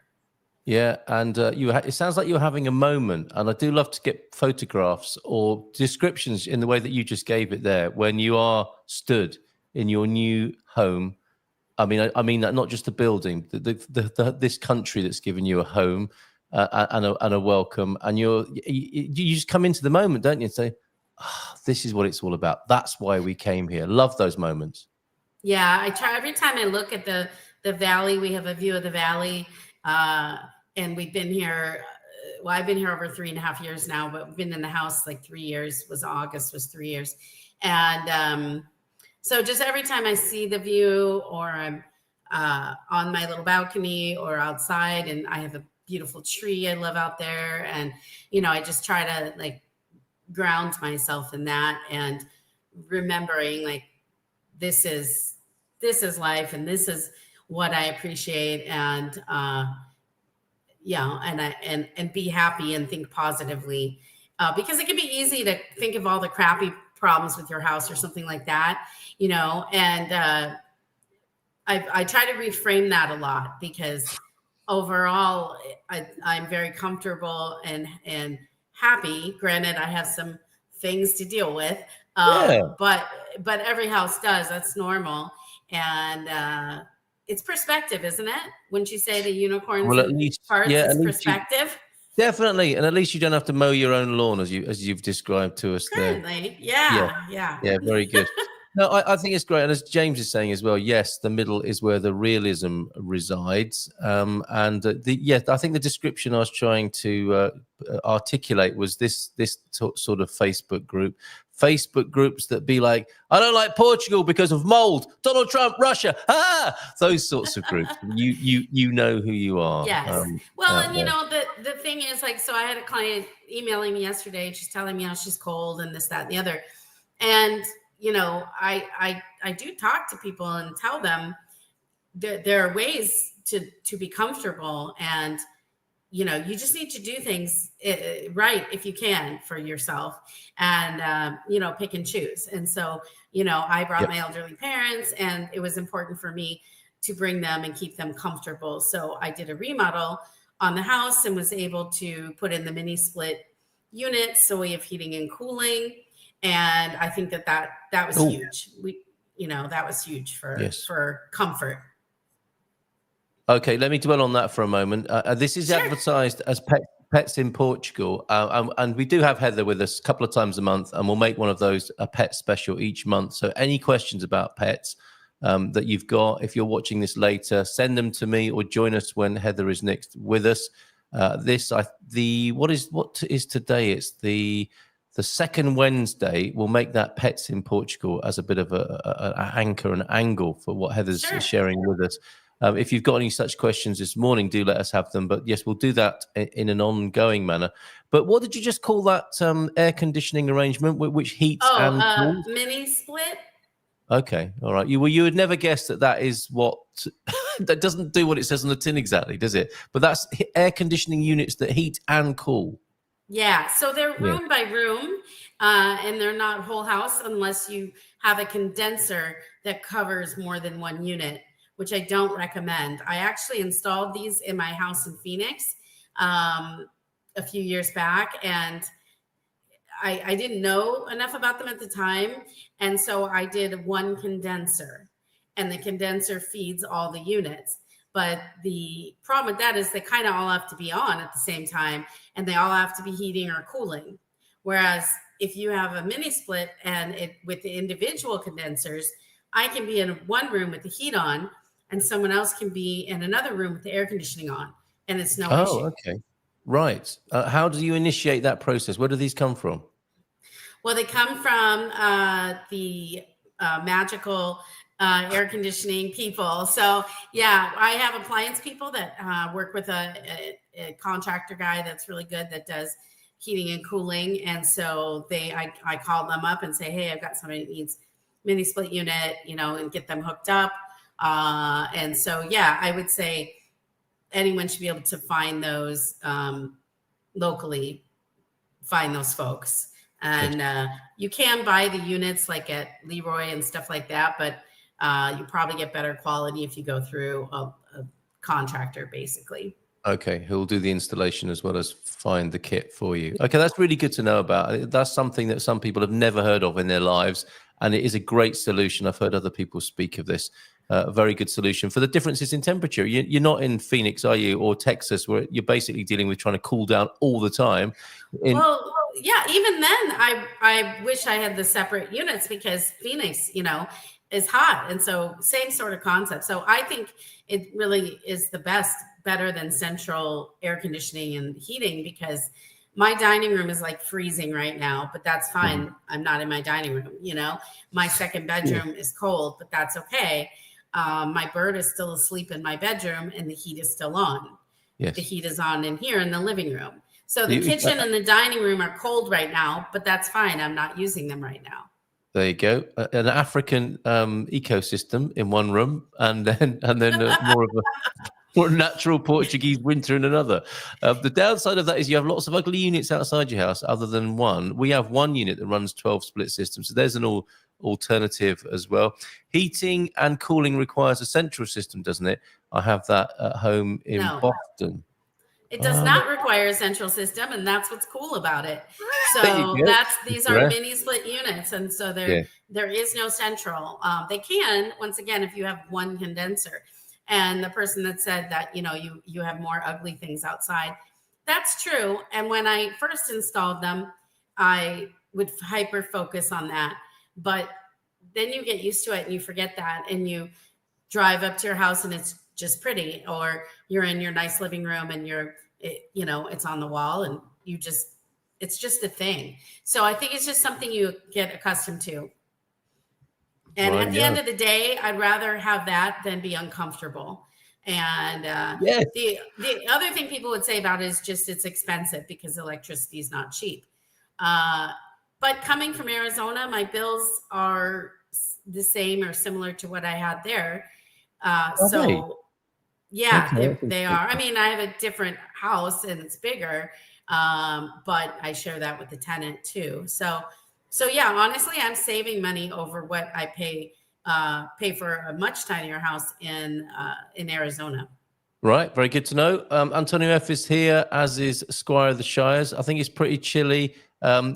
Yeah, and it sounds like you're having a moment, and I do love to get photographs or descriptions in the way that you just gave it there when you are stood in your new home. I mean that not just the building, this country that's given you a home and a welcome, and you just come into the moment, don't you? And say, this is what it's all about. That's why we came here. Love those moments. Yeah, I try every time I look at the valley. We have a view of the valley, and we've been here. Well, I've been here over 3.5 years now, but we've been in the house like 3 years. August was 3 years, and so just every time I see the view, or I'm on my little balcony or outside, and I have a beautiful tree I love out there, and I just try to like ground myself in that, and remembering like this is life, and this is what I appreciate, and and be happy and think positively, because it can be easy to think of all the crappy problems with your house or something like that, and I try to reframe that a lot, because overall I'm very comfortable and happy. Granted, I have some things to deal with, but every house does. That's normal. And it's perspective, isn't it? Wouldn't you say the unicorns Well, at and least, parts yeah, is at least perspective? definitely, and at least you don't have to mow your own lawn as you've described to us there. Currently, yeah. Very good. No, I think it's great, and as James is saying as well, yes, the middle is where the realism resides, and I think the description I was trying to articulate was this sort of Facebook groups that be like, I don't like Portugal because of mold, Donald Trump, Russia, those sorts of groups. You know who you are. Yes. Well, and the thing is, like, so I had a client emailing me yesterday. She's telling me how she's cold and this, that, and the other. And, I do talk to people and tell them that there are ways to be comfortable, and, you just need to do things right if you can for yourself, and, pick and choose. And so, I brought my elderly parents, and it was important for me to bring them and keep them comfortable. So I did a remodel on the house and was able to put in the mini split units, so we have heating and cooling. And I think that was huge. That was huge for comfort. Okay, let me dwell on that for a moment. This is advertised as Pets in Portugal, and we do have Heather with us a couple of times a month, and we'll make one of those a pet special each month. So any questions about pets that you've got, if you're watching this later, send them to me, or join us when Heather is next with us. What is today? It's the second Wednesday. We'll make that Pets in Portugal as a bit of a anchor and angle for what Heather's sharing with us. If you've got any such questions this morning, do let us have them. But yes, we'll do that in an ongoing manner. But what did you just call that air conditioning arrangement, which heats and cools? Mini split. Okay, all right. You would never guess that is what that doesn't do what it says on the tin exactly, does it? But that's air conditioning units that heat and cool. Yeah, so they're room by room, and they're not whole house unless you have a condenser that covers more than one unit, which I don't recommend. I actually installed these in my house in Phoenix a few years back, and I didn't know enough about them at the time. And so I did one condenser, and the condenser feeds all the units. But the problem with that is they kind of all have to be on at the same time, and they all have to be heating or cooling. Whereas if you have a mini split and with the individual condensers, I can be in one room with the heat on, and someone else can be in another room with the air conditioning on, and it's no issue. Oh, okay. Right. How do you initiate that process? Where do these come from? Well, they come from the magical air conditioning people. So yeah, I have appliance people that work with a contractor guy that's really good, that does heating and cooling. And so I call them up and say, hey, I've got somebody that needs mini split unit, and get them hooked up. And so, yeah, I would say anyone should be able to find those locally, find those folks And you can buy the units like at Leroy and stuff like that, but you probably get better quality if you go through a contractor, basically. Okay, who'll do the installation as well as find the kit for you. Okay, that's really good to know about. That's something that some people have never heard of in their lives, and it is a great solution. I've heard other people speak of this. A very good solution for the differences in temperature. You're not in Phoenix, are you, or Texas, where you're basically dealing with trying to cool down all the time. Well, yeah, even then, I wish I had the separate units because Phoenix, is hot. And so same sort of concept. So I think it really is better than central air conditioning and heating, because my dining room is like freezing right now, but that's fine. Mm-hmm. I'm not in my dining room. My second bedroom is cold, but that's okay. My bird is still asleep in my bedroom and the heat is still on. Yes. The heat is on in here in the living room. So the kitchen and the dining room are cold right now, but that's fine. I'm not using them right now. There you go. An African ecosystem in one room, and then more of a more natural Portuguese winter in another. The downside of that is you have lots of ugly units outside your house other than one. We have one unit that runs 12 split systems, so there's an alternative as well. Heating and cooling requires a central system, doesn't it? I have that at home in Boston. It does not require a central system, and that's what's cool about it. So these are mini split units, and so there is no central. They can, once again, if you have one condenser. And the person that said that, you have more ugly things outside, that's true. And when I first installed them, I would hyper focus on that. But then you get used to it and you forget that, and you drive up to your house and it's just pretty, or you're in your nice living room and it's on the wall, and it's just a thing. So I think it's just something you get accustomed to. And at the end of the day, I'd rather have that than be uncomfortable. And the other thing people would say about it is just it's expensive because electricity is not cheap. But coming from Arizona, my bills are the same or similar to what I had there. They are. I mean, I have a different house and it's bigger, but I share that with the tenant too. So yeah, honestly, I'm saving money over what I pay for a much tinier house in Arizona. Right, very good to know. Antonio F is here, as is Squire of the Shires. I think it's pretty chilly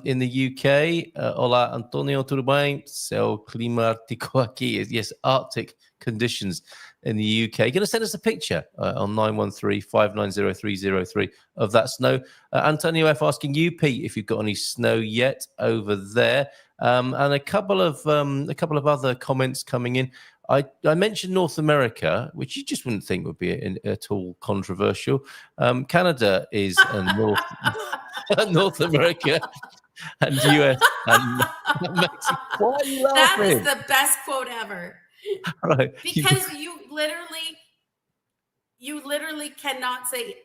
in the UK. Olá, Antonio, tudo bem? Céu climático aqui. Yes, Arctic conditions in the UK. You're going to send us a picture on 913-590-303 of that snow. Antonio F asking you, Pete, if you've got any snow yet over there. And a couple of other comments coming in. I mentioned North America, which you just wouldn't think would be at all controversial. Canada is North America and US and Mexico. Why are you laughing? That is the best quote ever. Right. Because you literally cannot say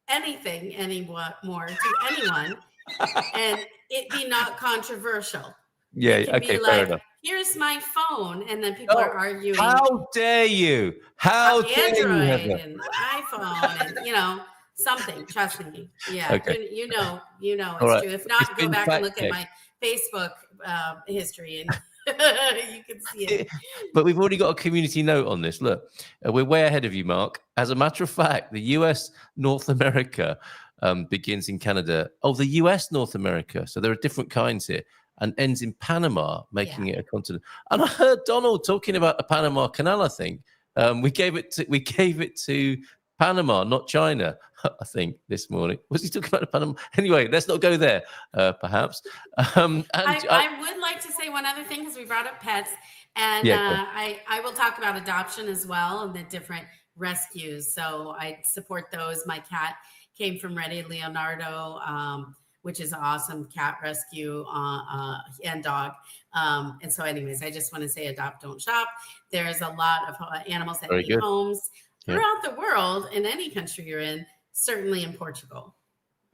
anything anymore to anyone and it be not controversial. Yeah, okay, fair enough. Here's my phone, and then people are arguing. How dare you? How dare Android you? and iPhone, and something. Trust me. Yeah, okay. you know, it's right. true. If not, go back and look at my Facebook history, and you can see it. But we've already got a community note on this. Look, we're way ahead of you, Mark. As a matter of fact, the US North America begins in Canada. Oh, the US North America. So there are different kinds here. And ends in Panama, making it a continent. And I heard Donald talking about the Panama Canal. I think we gave it to Panama, not China. I think this morning was he talking about the Panama? Anyway, let's not go there. Perhaps. I would like to say one other thing because we brought up pets, and I will talk about adoption as well and the different rescues. So I support those. My cat came from Ready Leonardo. Which is an awesome cat rescue and dog. And so anyways, I just want to say adopt, don't shop. There's a lot of animals that need homes throughout the world, in any country you're in, certainly in Portugal.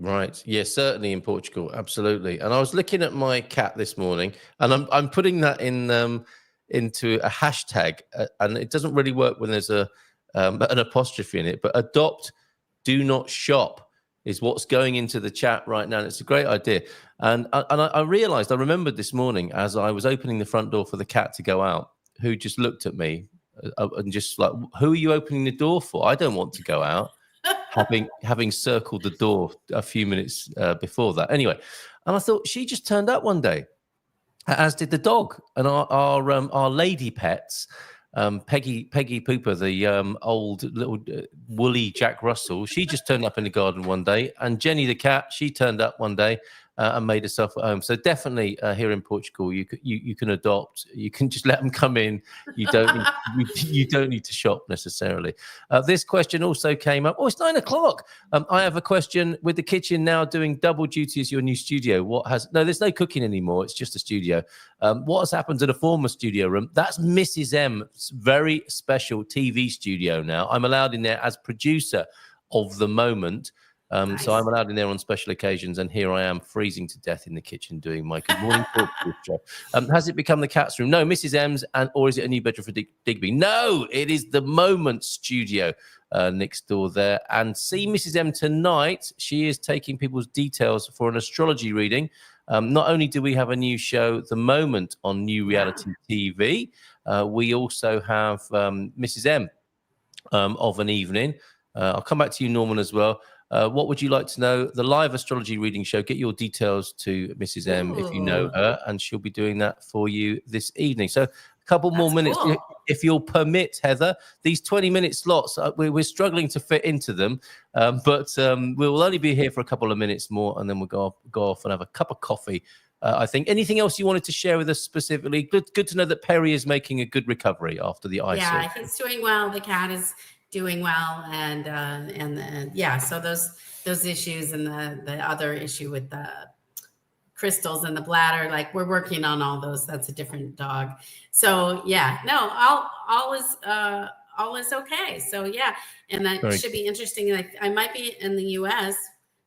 Right. Yeah, certainly in Portugal. Absolutely. And I was looking at my cat this morning, and I'm putting that into a hashtag, and it doesn't really work when there's an apostrophe in it, but adopt, do not shop. is what's going into the chat right now. And it's a great idea. And I realized, I remembered this morning as I was opening the front door for the cat to go out, who just looked at me and just like, who are you opening the door for? I don't want to go out, having circled the door a few minutes before that. Anyway, and I thought she just turned up one day, as did the dog. And our lady pets, Peggy Pooper, the old little woolly Jack Russell, she just turned up in the garden one day, and Jenny the cat, she turned up one day and made herself at home. So definitely here in Portugal, you can adopt. You can just let them come in. You don't need to shop necessarily. This question also came up. Oh, it's 9 o'clock. I have a question. With the kitchen now doing double duty as your new studio, there's no cooking anymore. It's just a studio. What has happened to the former studio room? That's Mrs. M's very special TV studio now. I'm allowed in there as producer of the moment. Nice. So I'm allowed in there on special occasions, and here I am freezing to death in the kitchen doing my Good Morning Portugal show. Has it become the cat's room? No, Mrs. M's, or is it a new bedroom for Digby? No, it is the Moment studio next door there. And see Mrs. M tonight. She is taking people's details for an astrology reading. Not only do we have a new show, The Moment, on New Reality TV, we also have Mrs. M of an evening. I'll come back to you, Norman, as well. What would you like to know? The live astrology reading show. Get your details to Mrs. M if you know her, and she'll be doing that for you this evening. So a couple more minutes, cool. If you'll permit, Heather. These 20-minute slots, we're struggling to fit into them, but we'll only be here for a couple of minutes more, and then we'll go off and have a cup of coffee. I think. Anything else you wanted to share with us specifically? Good to know that Perry is making a good recovery after the eye surgery. Yeah, he's doing well. The cat is doing well, and yeah, so those issues and the other issue with the crystals and the bladder, like we're working on all those. That's a different dog. So yeah, no, all is okay. So yeah, and that should be interesting. Like I might be in the US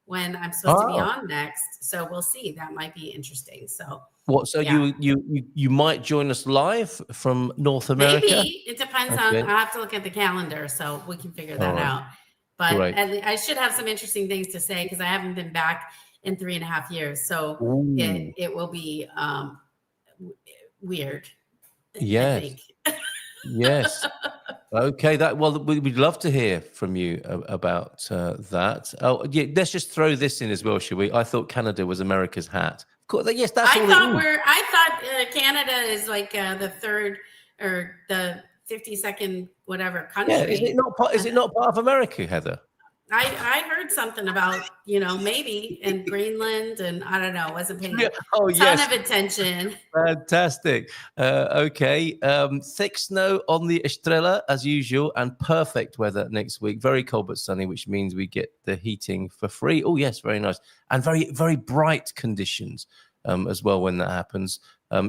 when I'm supposed to be on next, so we'll see. That might be interesting. So what? So yeah. you might join us live from North America? Maybe. It depends on. I have to look at the calendar, so we can figure that out. But I should have some interesting things to say because I haven't been back in 3.5 years, so it will be weird. Yes. I think. Yes. Okay. We'd love to hear from you about that. Oh, yeah. Let's just throw this in as well, shall we? I thought Canada was America's hat. Yes, that's all. I thought Canada is like the third or the 52nd whatever country. Yeah, is it not part of America, Heather? I heard something about maybe in Greenland, and I don't know. Wasn't paying a ton of attention. Fantastic. Okay, thick snow on the Estrella as usual, and perfect weather next week. Very cold but sunny, which means we get the heating for free. Oh yes, very nice, and very very bright conditions as well when that happens.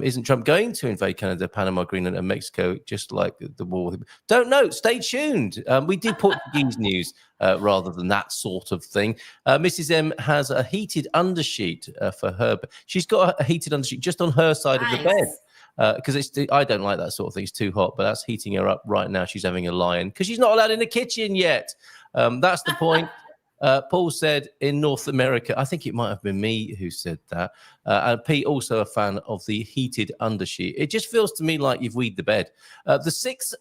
Isn't Trump going to invade Canada, Panama, Greenland, and Mexico, just like the war? Don't know. Stay tuned. We do Portuguese news rather than that sort of thing. Mrs. M has a heated undersheet for her. She's got a heated undersheet just on her side of the bed. Because I don't like that sort of thing. It's too hot, but that's heating her up right now. She's having a lie-in because she's not allowed in the kitchen yet. That's the point. Paul said in North America, I think it might have been me who said that. And Pete, also a fan of the heated undersheet. It just feels to me like you've weed the bed. The sixth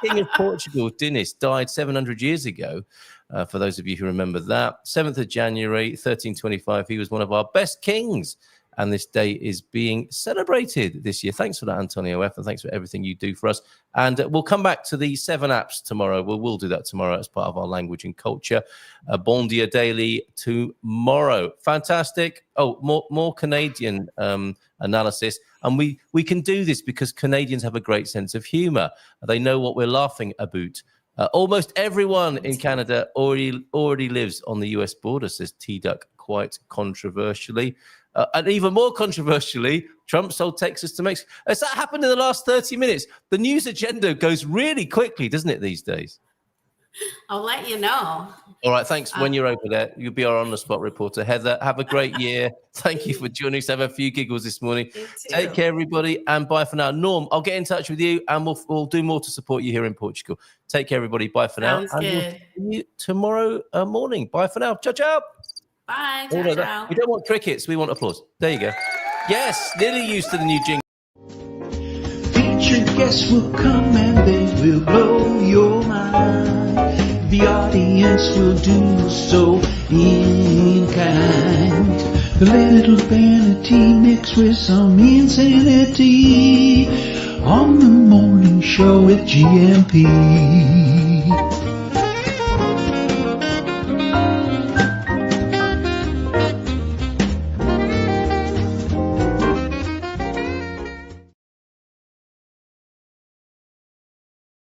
king of Portugal, Dinis, died 700 years ago. For those of you who remember that, 7th of January, 1325, he was one of our best kings. And this day is being celebrated this year. Thanks for that, Antonio F. And thanks for everything you do for us. And we'll come back to the 7 apps tomorrow. We'll do that tomorrow as part of our language and culture. Bon Dia Daily tomorrow. Fantastic. Oh, more Canadian analysis. And we can do this because Canadians have a great sense of humor. They know what we're laughing about. Almost everyone in Canada already lives on the US border, says T-Duck, quite controversially. And even more controversially, Trump sold Texas to Mexico. Has that happened in the last 30 minutes? The news agenda goes really quickly, doesn't it, these days? I'll let you know. All right, thanks. When you're over there, you'll be our on-the-spot reporter. Heather, have a great year. Thank you for joining us. Have a few giggles this morning. Take care, everybody, and bye for now. Norm, I'll get in touch with you, and we'll do more to support you here in Portugal. Take care, everybody. Bye for now. Sounds good. We'll see you tomorrow morning. Bye for now. Ciao, ciao. Bye. Oh, Ciao, no, ciao. we don't want crickets. We want applause. There you go. Yes, nearly used to the new jingle. Featured guests will come and they will blow your mind. The audience will do so in kind. A little vanity mixed with some insanity on the morning show with GMP.